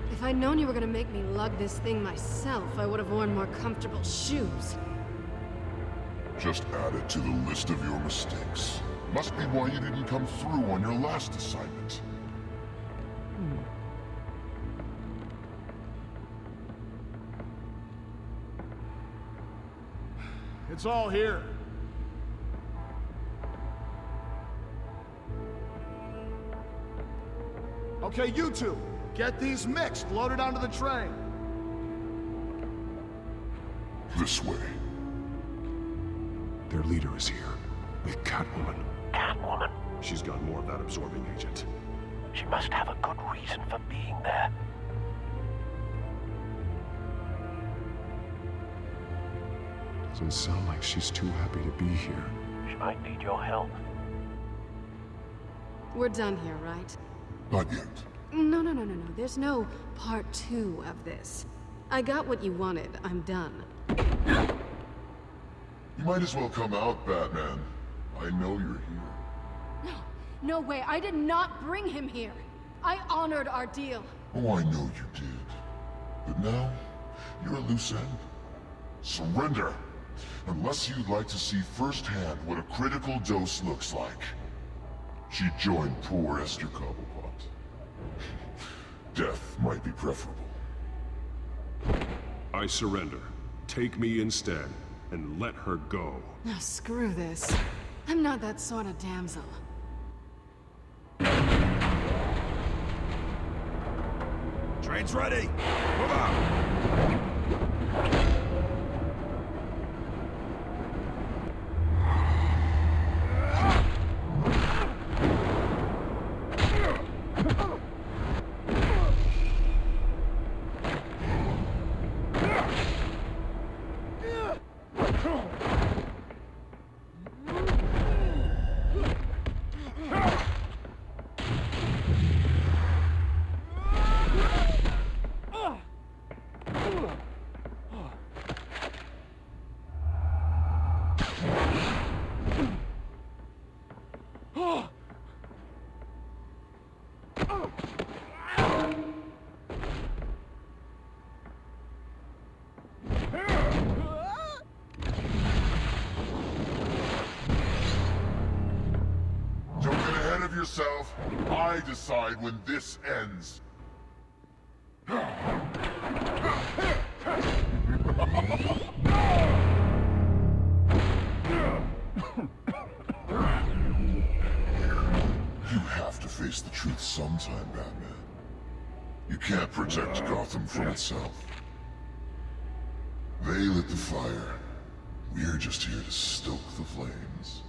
L: If I'd known you were gonna make me lug this thing myself, I would have worn more comfortable shoes.
C: Just add it to the list of your mistakes. Must be why you didn't come through on your last assignment.
B: It's all here. Okay, you two, get these mixed, loaded onto the train.
C: This way.
I: Their leader is here, with Catwoman.
N: Catwoman?
I: She's got more of that absorbing agent.
N: She must have a good reason for being there.
I: Doesn't sound like she's too happy to be here.
N: She might need your help.
L: We're done here, right?
C: Not yet.
L: No. There's no part 2 of this. I got what you wanted. I'm done.
C: You might as well come out, Batman. I know you're here.
L: No way. I did not bring him here. I honored our deal.
C: Oh, I know you did. But now, you're a loose end. Surrender! Unless you'd like to see firsthand what a critical dose looks like. She joined poor Esther Cobblepot. Death might be preferable.
I: I surrender. Take me instead, and let her go.
L: No, screw this. I'm not that sort of damsel.
B: Train's ready. Move out.
C: Yourself. I decide when this ends. You have to face the truth sometime, Batman. You can't protect Gotham from itself. They lit the fire. We're just here to stoke the flames.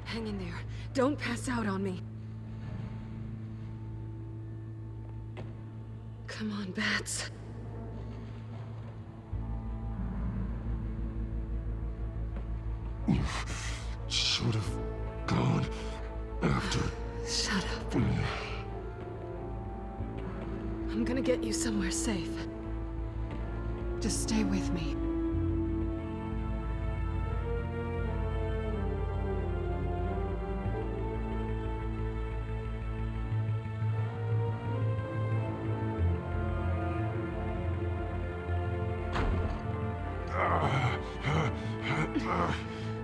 M: Hang in there. Don't pass out on me. Come on, Bats.
I: You should have gone after...
M: Shut up. I'm gonna get you somewhere safe. Just stay with me.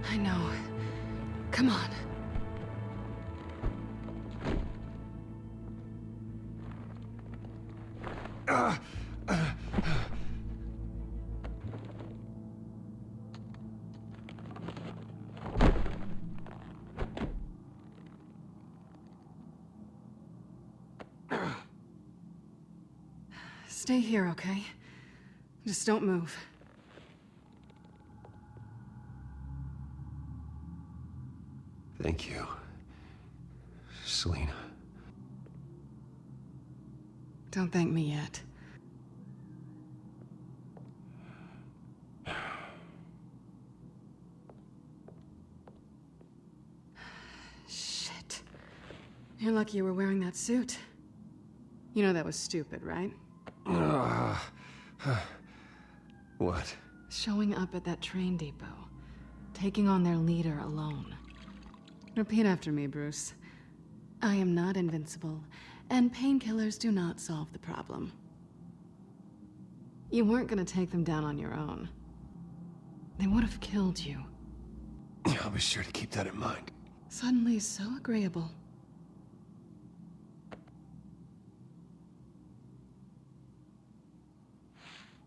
M: I know. Come on. Stay here, okay? Just don't move.
A: Thank you, Selina.
M: Don't thank me yet. Shit. You're lucky you were wearing that suit. You know that was stupid, right?
A: What?
M: Showing up at that train depot. Taking on their leader alone. Repeat after me, Bruce. I am not invincible, and painkillers do not solve the problem. You weren't gonna take them down on your own. They would have killed you.
A: I'll be sure to keep that in mind.
M: Suddenly so agreeable.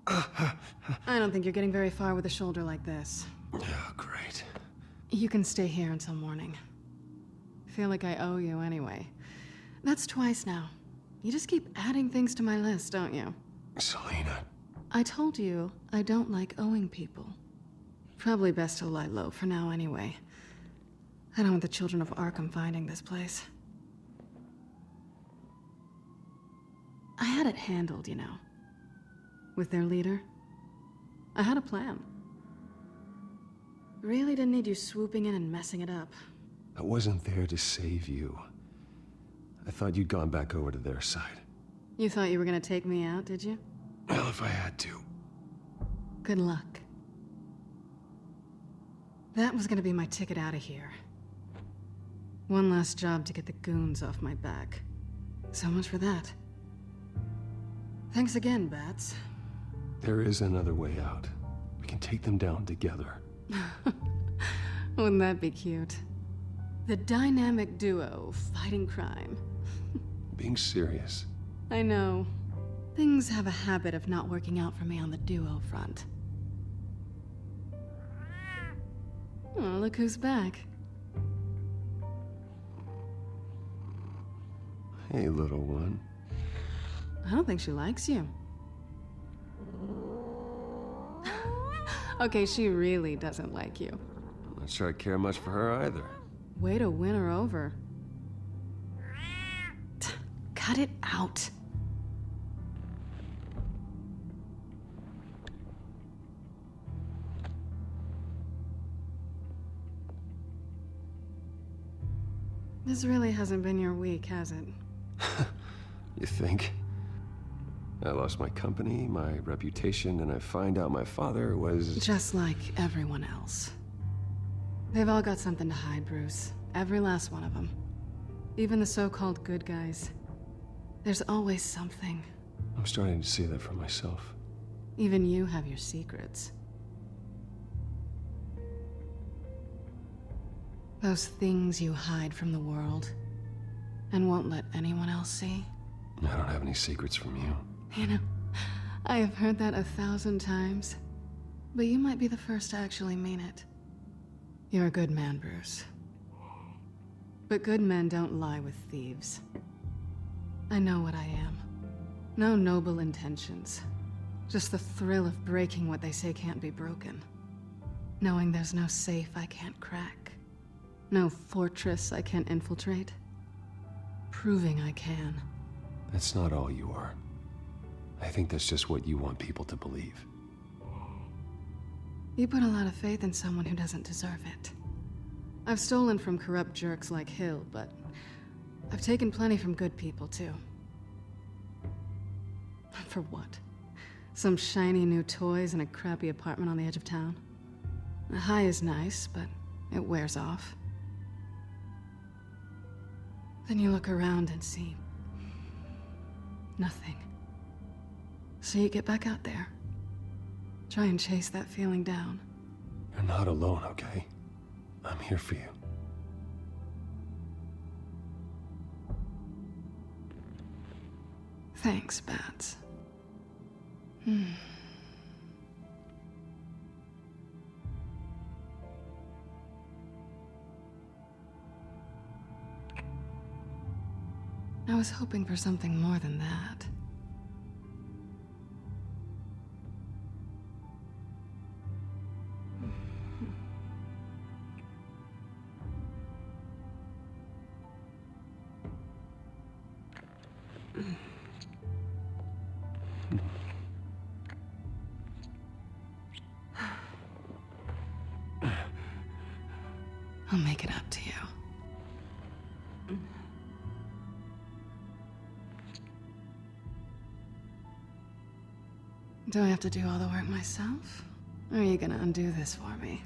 M: I don't think you're getting very far with a shoulder like this.
A: Oh, great.
M: You can stay here until morning. Feel like I owe you anyway. That's twice now. You just keep adding things to my list, don't you?
A: Selina.
M: I told you I don't like owing people. Probably best to lie low for now anyway. I don't want the children of Arkham finding this place. I had it handled, you know. With their leader. I had a plan. Really didn't need you swooping in and messing it up.
A: I wasn't there to save you. I thought you'd gone back over to their side.
M: You thought you were gonna take me out, did you?
A: Well, if I had to.
M: Good luck. That was gonna be my ticket out of here. One last job to get the goons off my back. So much for that. Thanks again, Bats.
A: There is another way out. We can take them down together.
M: Wouldn't that be cute? The dynamic duo fighting crime.
A: Being serious.
M: I know. Things have a habit of not working out for me on the duo front. Oh, look who's back.
A: Hey, little one.
M: I don't think she likes you. Okay, she really doesn't like you.
A: I'm not sure I care much for her either.
M: Way to win her over. Cut it out. This really hasn't been your week, has it?
A: You think? I lost my company, my reputation, and I find out my father was...
M: Just like everyone else. They've all got something to hide, Bruce. Every last one of them. Even the so-called good guys. There's always something.
A: I'm starting to see that for myself.
M: Even you have your secrets. Those things you hide from the world and won't let anyone else see.
A: I don't have any secrets from you.
M: You know, I have heard that 1,000 times, but you might be the first to actually mean it. You're a good man, Bruce. But good men don't lie with thieves. I know what I am. No noble intentions. Just the thrill of breaking what they say can't be broken. Knowing there's no safe I can't crack.
L: No fortress I can't infiltrate. Proving I can.
A: That's not all you are. I think that's just what you want people to believe.
L: You put a lot of faith in someone who doesn't deserve it. I've stolen from corrupt jerks like Hill, but I've taken plenty from good people, too. For what? Some shiny new toys and a crappy apartment on the edge of town? The high is nice, but it wears off. Then you look around and see nothing. So you get back out there. Try and chase that feeling down.
A: You're not alone, okay? I'm here for you.
L: Thanks, Bats. I was hoping for something more than that. I'll make it up to you. Do I have to do all the work myself? Or are you gonna undo this for me?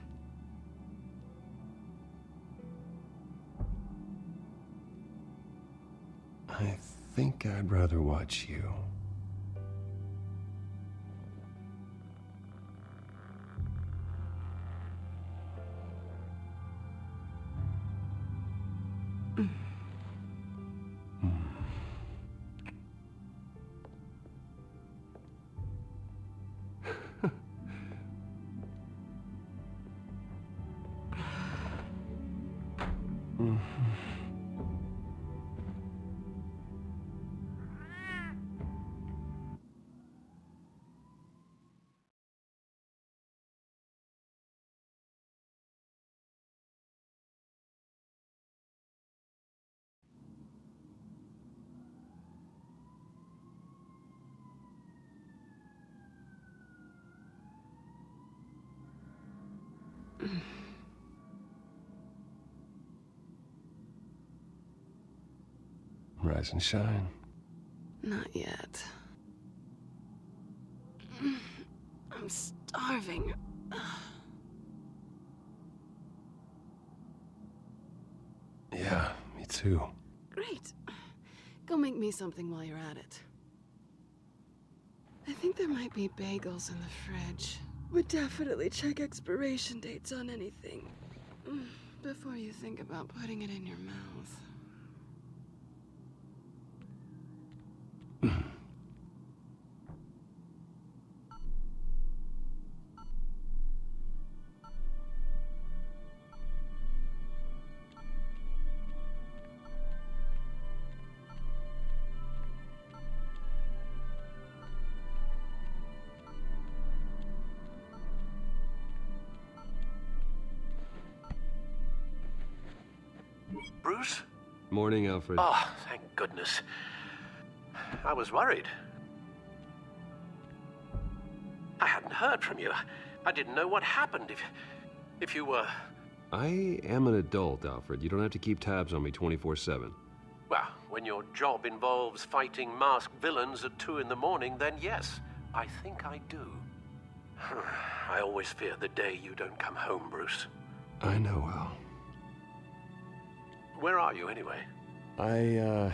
A: I think I'd rather watch you. Rise and shine.
L: Not yet. I'm starving.
A: Yeah, me too.
L: Great. Go make me something while you're at it. I think there might be bagels in the fridge. Would definitely check expiration dates on anything before you think about putting it in your mouth.
N: Bruce?
A: Morning, Alfred.
N: Oh, thank goodness. I was worried. I hadn't heard from you. I didn't know what happened if you were...
A: I am an adult, Alfred. You don't have to keep tabs on me 24/7.
N: Well, when your job involves fighting masked villains at 2 in the morning, then yes, I think I do. I always fear the day you don't come home, Bruce.
A: I know, Al.
N: Where are you, anyway?
A: I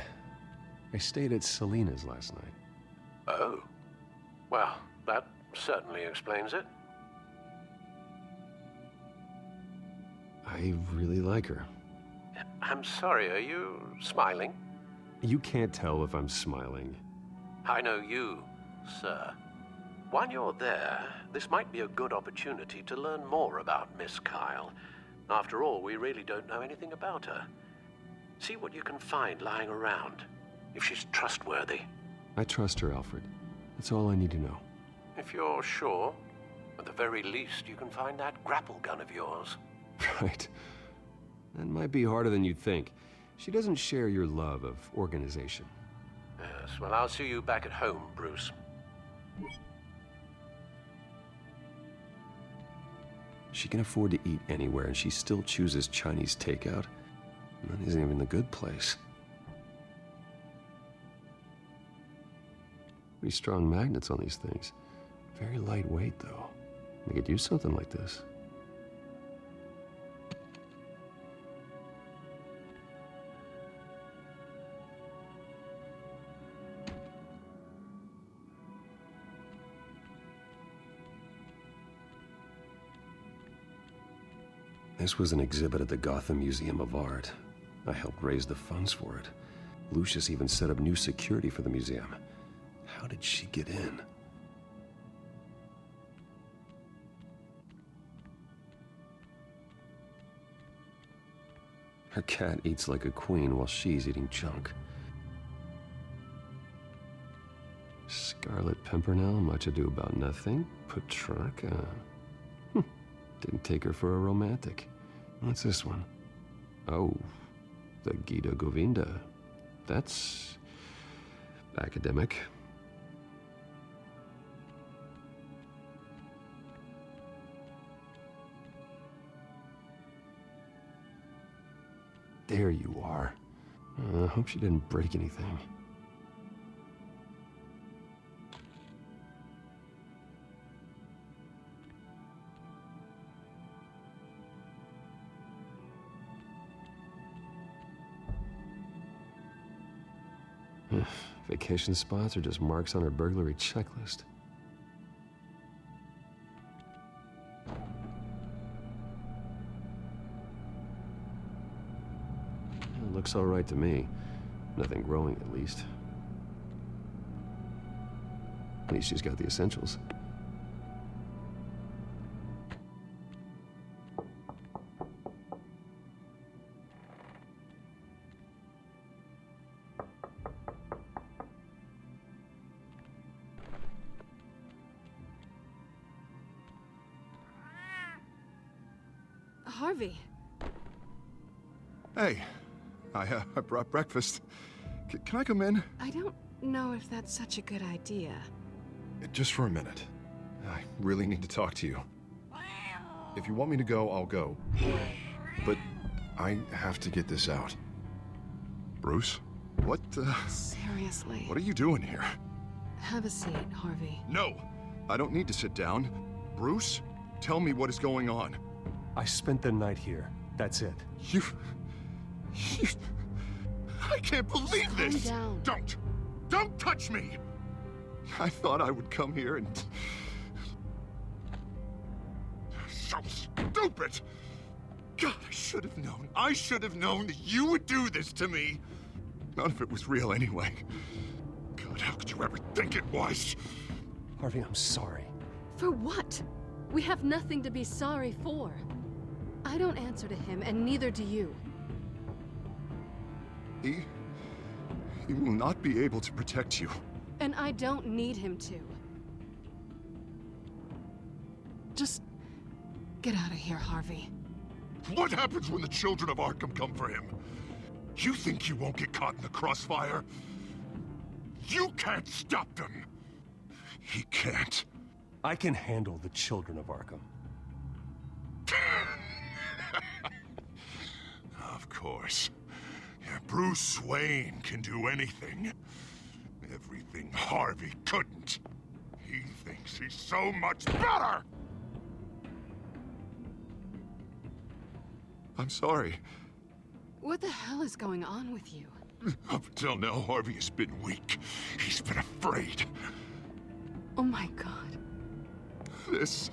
A: stayed at Selena's last night.
N: Oh. Well, that certainly explains it.
A: I really like her.
N: I'm sorry, are you smiling?
A: You can't tell if I'm smiling.
N: I know you, sir. While you're there, this might be a good opportunity to learn more about Miss Kyle. After all, we really don't know anything about her. See what you can find lying around, if she's trustworthy.
A: I trust her, Alfred. That's all I need to know.
N: If you're sure, at the very least, you can find that grapple gun of yours.
A: Right. That might be harder than you'd think. She doesn't share your love of organization.
N: Yes, well, I'll see you back at home, Bruce.
A: She can afford to eat anywhere, and she still chooses Chinese takeout. And that isn't even the good place. Pretty strong magnets on these things. Very lightweight, though. They could use something like this. This was an exhibit at the Gotham Museum of Art. I helped raise the funds for it. Lucius even set up new security for the museum. How did she get in? Her cat eats like a queen while she's eating junk. Scarlet Pimpernel, much ado about nothing. Petrarca. Didn't take her for a romantic. What's this one? Oh, the Gita Govinda. That's academic. There you are. I hope she didn't break anything. Vacation spots are just marks on her burglary checklist. It looks all right to me. Nothing growing, at least. At least she's got the essentials.
L: Harvey.
U: Hey, I brought breakfast. Can I come in?
L: I don't know if that's such a good idea.
K: Just for a minute. I really need to talk to you. If you want me to go, I'll go. But I have to get this out.
U: Bruce? What,
L: Seriously.
U: What are you doing here?
L: Have a seat, Harvey.
U: No, I don't need to sit down. Bruce, tell me what is going on.
P: I spent the night here. That's it.
U: You... I can't believe this!
L: Calm down.
U: Don't touch me! I thought I would come here and... So stupid! God, I should have known. I should have known that you would do this to me. None of it was real anyway. God, how could you ever think it was?
P: Harvey, I'm sorry.
L: For what? We have nothing to be sorry for. I don't answer to him, and neither do you.
U: He will not be able to protect you.
L: And I don't need him to. Just get out of here, Harvey.
U: What happens when the children of Arkham come for him? You think you won't get caught in the crossfire? You can't stop them. He can't.
P: I can handle the children of Arkham.
U: Of course. Yeah, Bruce Wayne can do anything. Everything Harvey couldn't. He thinks he's so much better! I'm sorry.
L: What the hell is going on with you?
U: Up until now, Harvey has been weak. He's been afraid.
L: Oh my God.
U: This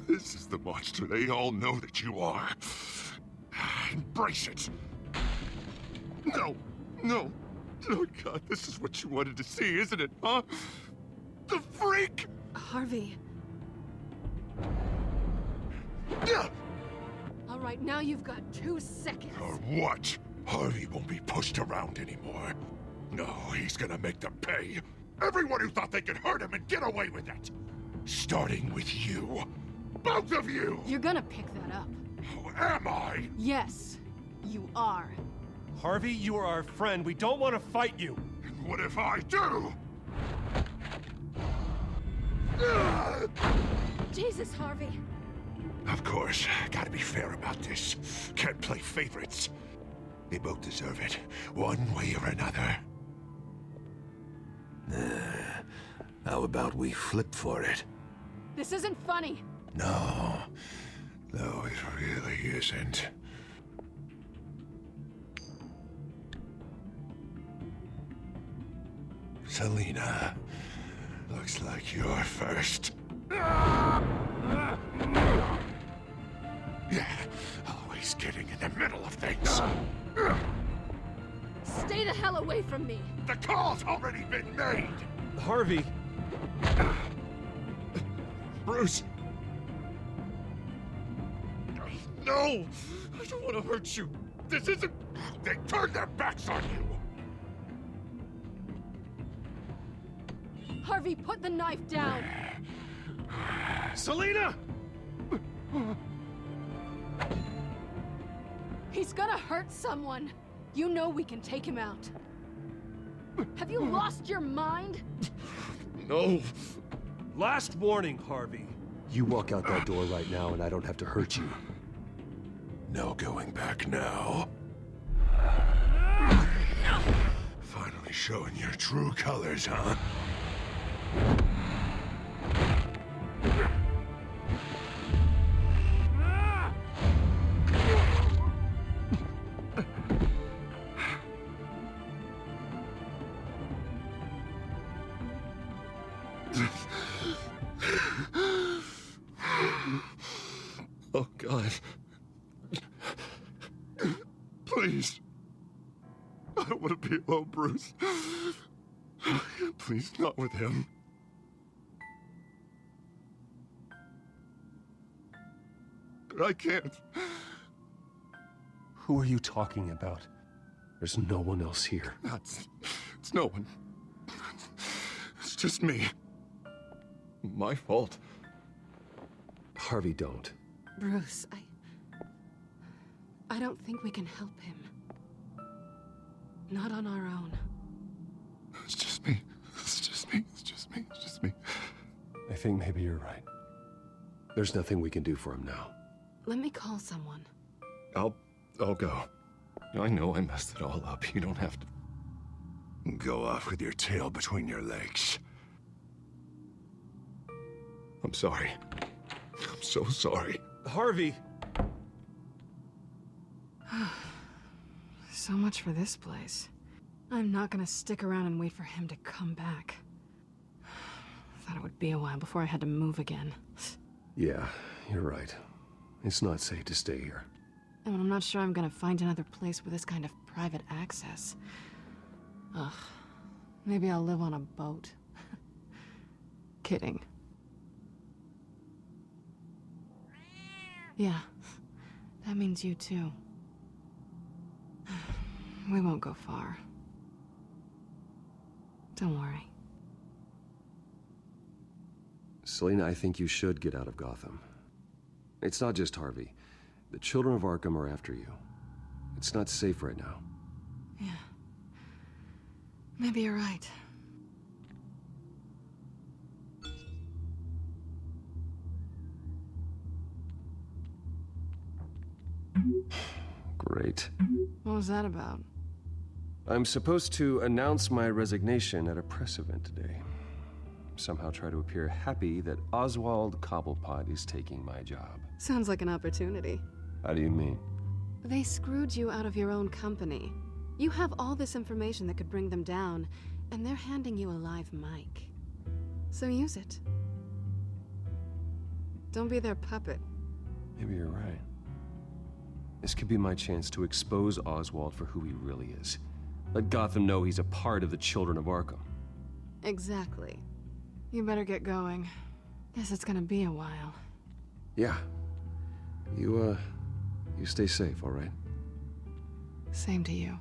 U: is the monster they all know that you are. Embrace it. No. Oh God, this is what you wanted to see, isn't it, huh? The freak!
L: Harvey. All right, now you've got 2 seconds.
U: Or what? Harvey won't be pushed around anymore. No, he's gonna make them pay. Everyone who thought they could hurt him and get away with it. Starting with you. Both of you!
L: You're gonna pick that up.
U: Oh, am I?
L: Yes.
R: You are.
P: Harvey, you are our friend. We don't want to fight you.
C: And what if I do?
R: Jesus, Harvey.
H: Of course, gotta be fair about this. Can't play favorites. They both deserve it, one way or another. How about we flip for it?
R: This isn't funny.
H: No, it really isn't. Selena, looks like you're first. Yeah, always getting in the middle of things.
R: Stay the hell away from me.
H: The call's already been made.
P: Harvey.
C: Bruce. No! I don't want to hurt you. This isn't...
H: They turned their backs on you.
R: Harvey, put the knife down.
P: Selena!
R: He's gonna hurt someone. You know we can take him out. Have you lost your mind?
P: No. Last warning, Harvey. You walk out that door right now and I don't have to hurt you.
H: No going back now. Finally showing your true colors, huh?
C: Oh, God. Please. I don't want to be alone, Bruce. Please, not with him. But I can't.
P: Who are you talking about? There's no one else here.
C: It's no one. It's just me. My fault.
P: Harvey, don't.
R: Bruce, I don't think we can help him. Not on our own.
C: It's just me. It's just me. It's just me. It's just me.
P: I think maybe you're right. There's nothing we can do for him now.
R: Let me call someone.
C: I'll go. I know I messed it all up. You don't have to...
H: Go off with your tail between your legs.
C: I'm sorry. I'm so sorry.
P: Harvey!
R: So much for this place. I'm not gonna stick around and wait for him to come back. Thought it would be a while before I had to move again.
P: Yeah, you're right. It's not safe to stay here.
R: And I'm not sure I'm gonna find another place with this kind of private access. Ugh. Maybe I'll live on a boat. Kidding. Yeah. That means you too. We won't go far. Don't worry.
A: Selena, I think you should get out of Gotham. It's not just Harvey. The children of Arkham are after you. It's not safe right now.
R: Yeah. Maybe you're right.
A: Great.
R: What was that about?
A: I'm supposed to announce my resignation at a press event today. Somehow try to appear happy that Oswald Cobblepot is taking my job.
R: Sounds like an opportunity.
A: How do you mean?
R: They screwed you out of your own company. You have all this information that could bring them down, and they're handing you a live mic. So use it. Don't be their puppet.
A: Maybe you're right. This could be my chance to expose Oswald for who he really is. Let Gotham know he's a part of the Children of Arkham.
R: Exactly. You better get going. Guess it's gonna be a while.
A: Yeah. You stay safe, all right?
R: Same to you.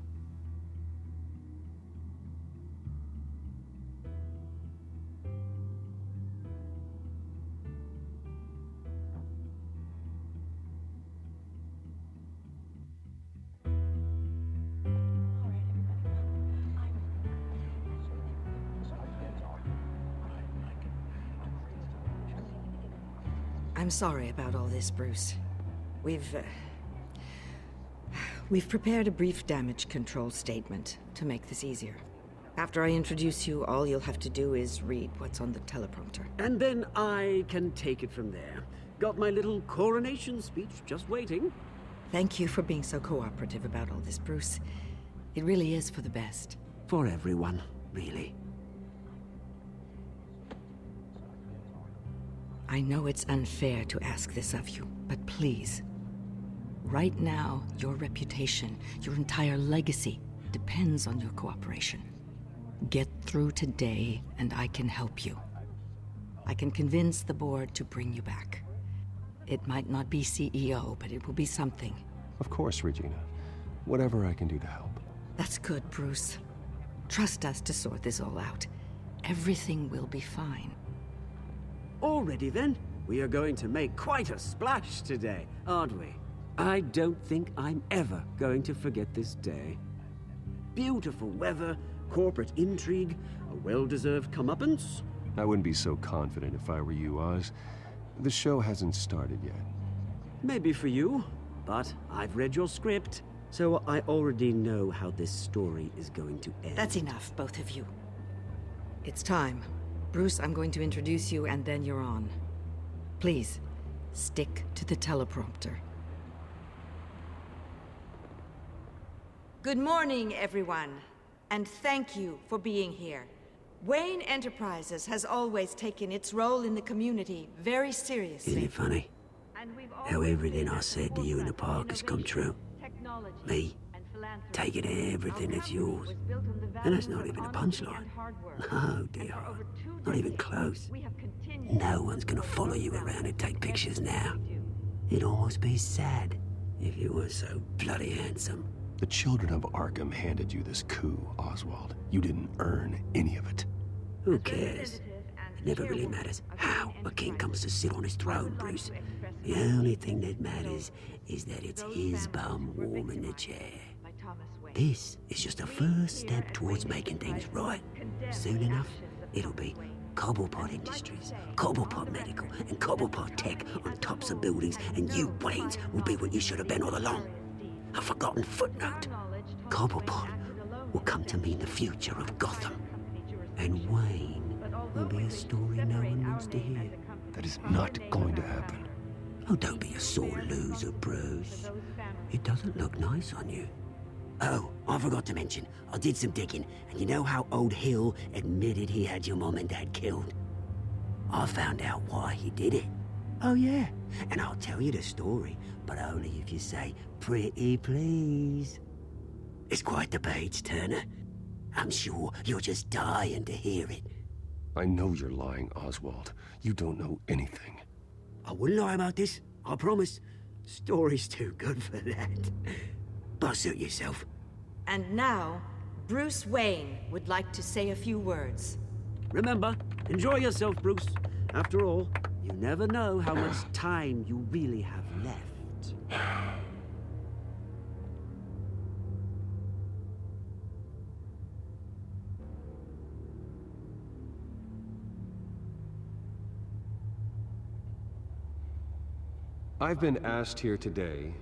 S: I'm sorry about all this, Bruce. We've prepared a brief damage control statement to make this easier. After I introduce you, all you'll have to do is read what's on the teleprompter.
V: And then I can take it from there. Got my little coronation speech just waiting.
S: Thank you for being so cooperative about all this, Bruce. It really is for the best.
V: For everyone, really.
S: I know it's unfair to ask this of you, but please. Right now, your reputation, your entire legacy, depends on your cooperation. Get through today, and I can help you. I can convince the board to bring you back. It might not be CEO, but it will be something.
A: Of course, Regina. Whatever I can do to help.
S: That's good, Bruce. Trust us to sort this all out. Everything will be fine.
V: Already then, we are going to make quite a splash today, aren't we? I don't think I'm ever going to forget this day. Beautiful weather, corporate intrigue, a well-deserved comeuppance.
A: I wouldn't be so confident if I were you, Oz. The show hasn't started yet.
V: Maybe for you, but I've read your script, so I already know how this story is going to end.
S: That's enough, both of you. It's time. Bruce, I'm going to introduce you, and then you're on. Please, stick to the teleprompter. Good morning, everyone, and thank you for being here. Wayne Enterprises has always taken its role in the community very seriously.
V: Isn't it funny how everything I said to you in the park has come true? Me, taking everything that's yours. And that's not even a punchline. No, dear, not even close. No one's gonna follow you around and take pictures now. It'd almost be sad if you were so bloody handsome.
A: The children of Arkham handed you this coup, Oswald. You didn't earn any of it.
V: Who cares? It never really matters how a king comes to sit on his throne, Bruce. The only thing that matters is that it's his bum warm in the chair. This is just a first step towards making things right. Soon enough, it'll be Cobblepot Industries, Cobblepot Medical, and Cobblepot Tech on tops of buildings, and you, Waynes, will be what you should have been all along. A forgotten footnote. Cobblepot will come to mean the future of Gotham. And Wayne will be a story no one wants to hear.
A: That is not going to happen.
V: Oh, don't be a sore loser, Bruce. It doesn't look nice on you. Oh, I forgot to mention, I did some digging, and you know how old Hill admitted he had your mom and dad killed? I found out why he did it. Oh yeah, and I'll tell you the story, but only if you say, "Pretty please." It's quite the page, Turner. I'm sure you're just dying to hear it.
A: I know you're lying, Oswald. You don't know anything.
V: I wouldn't lie about this, I promise. Story's too good for that. But suit yourself.
S: And now, Bruce Wayne would like to say a few words.
V: Remember, enjoy yourself, Bruce. After all, you never know how much time you really have left.
A: I've been asked here today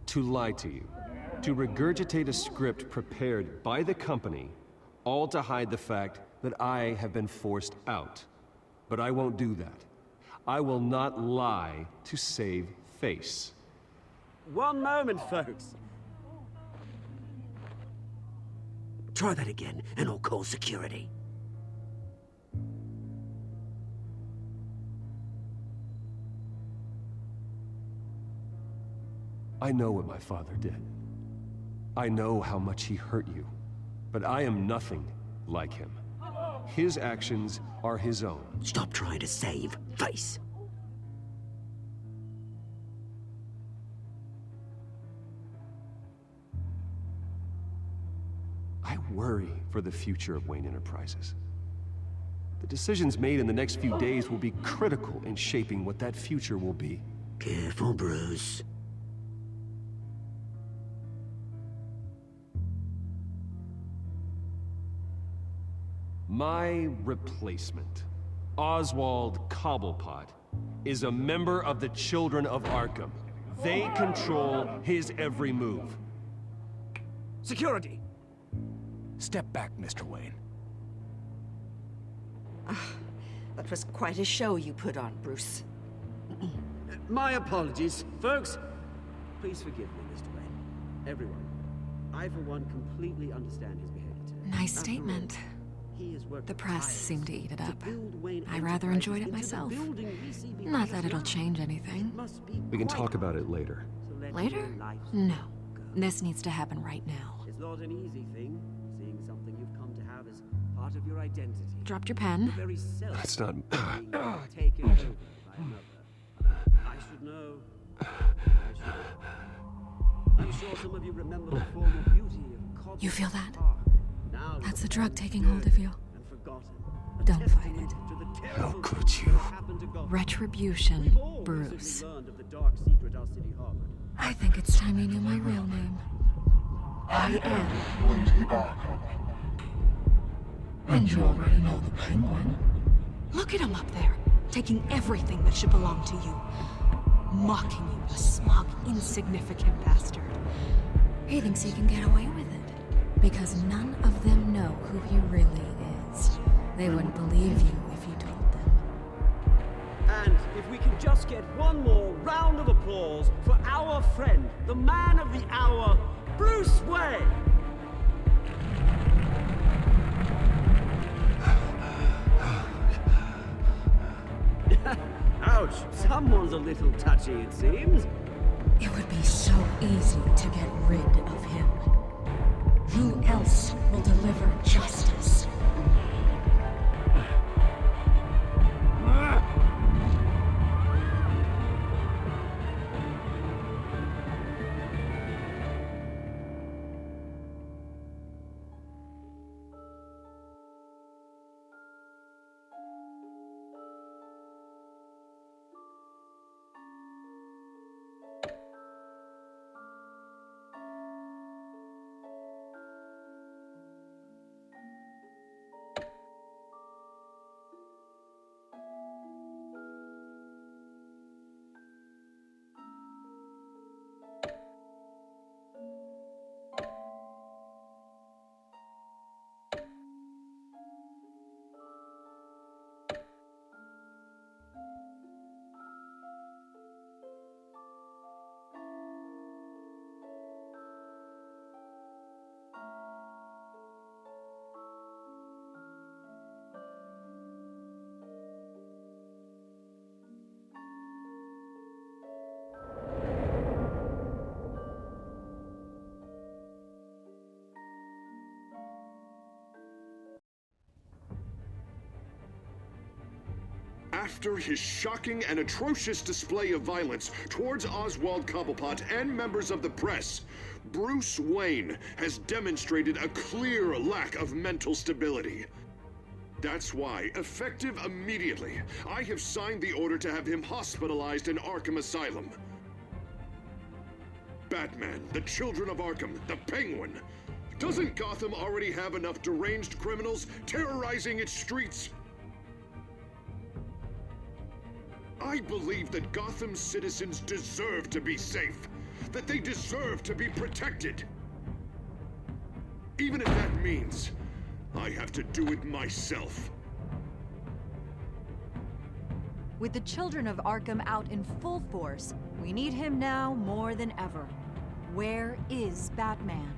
A: to lie to you, to regurgitate a script prepared by the company, all to hide the fact that I have been forced out. But I won't do that. I will not lie to save face.
V: One moment, folks. Try that again, and I'll call security.
A: I know what my father did. I know how much he hurt you. But I am nothing like him. His actions are his own.
V: Stop trying to save face.
A: I worry for the future of Wayne Enterprises. The decisions made in the next few days will be critical in shaping what that future will be.
V: Careful, Bruce.
A: My replacement, Oswald Cobblepot,
P: is a member of the Children of Arkham. They control his every move.
V: Security! Step back, Mr. Wayne.
S: That was quite a show you put on, Bruce.
V: My apologies, folks. Please forgive me, Mr. Wayne. Everyone. I, for one, completely understand his behavior today.
M: Nice statement. The press seemed to eat it up. I rather enjoyed it myself. Not that it'll change anything.
A: We can talk about it later.
M: Later? No. This needs to happen right now.
V: It's not an easy thing, seeing something you've come to have as part of your identity.
M: Dropped your pen?
A: That's not...
V: Taken over by another. I should know. I'm sure some of you remember the former beauty of Cobb.
M: You feel that?
V: Now
M: That's the drug taking hold of you. Don't fight it.
A: How could you?
M: Retribution, Bruce. I think it's time you knew my real name. I am Wendy Arkham. And you already know the Penguin. Look at him up there, taking everything that should belong to you. Mocking you, a smug, insignificant bastard. He thinks he can get away with it, because none of them know who he really is. They wouldn't believe you if you told them.
V: And if we can just get one more round of applause for our friend, the man of the hour, Bruce Wayne! Ouch, someone's a little touchy, it seems.
M: It would be so easy to get rid of him. Who else will deliver justice?
G: After his shocking and atrocious display of violence towards Oswald Cobblepot and members of the press, Bruce Wayne has demonstrated a clear lack of mental stability. That's why, effective immediately, I have signed the order to have him hospitalized in Arkham Asylum. Batman, the Children of Arkham, the Penguin. Doesn't Gotham already have enough deranged criminals terrorizing its streets? I believe that Gotham's citizens deserve to be safe, that they deserve to be protected. Even if that means I have to do it myself.
T: With the Children of Arkham out in full force, we need him now more than ever. Where is Batman?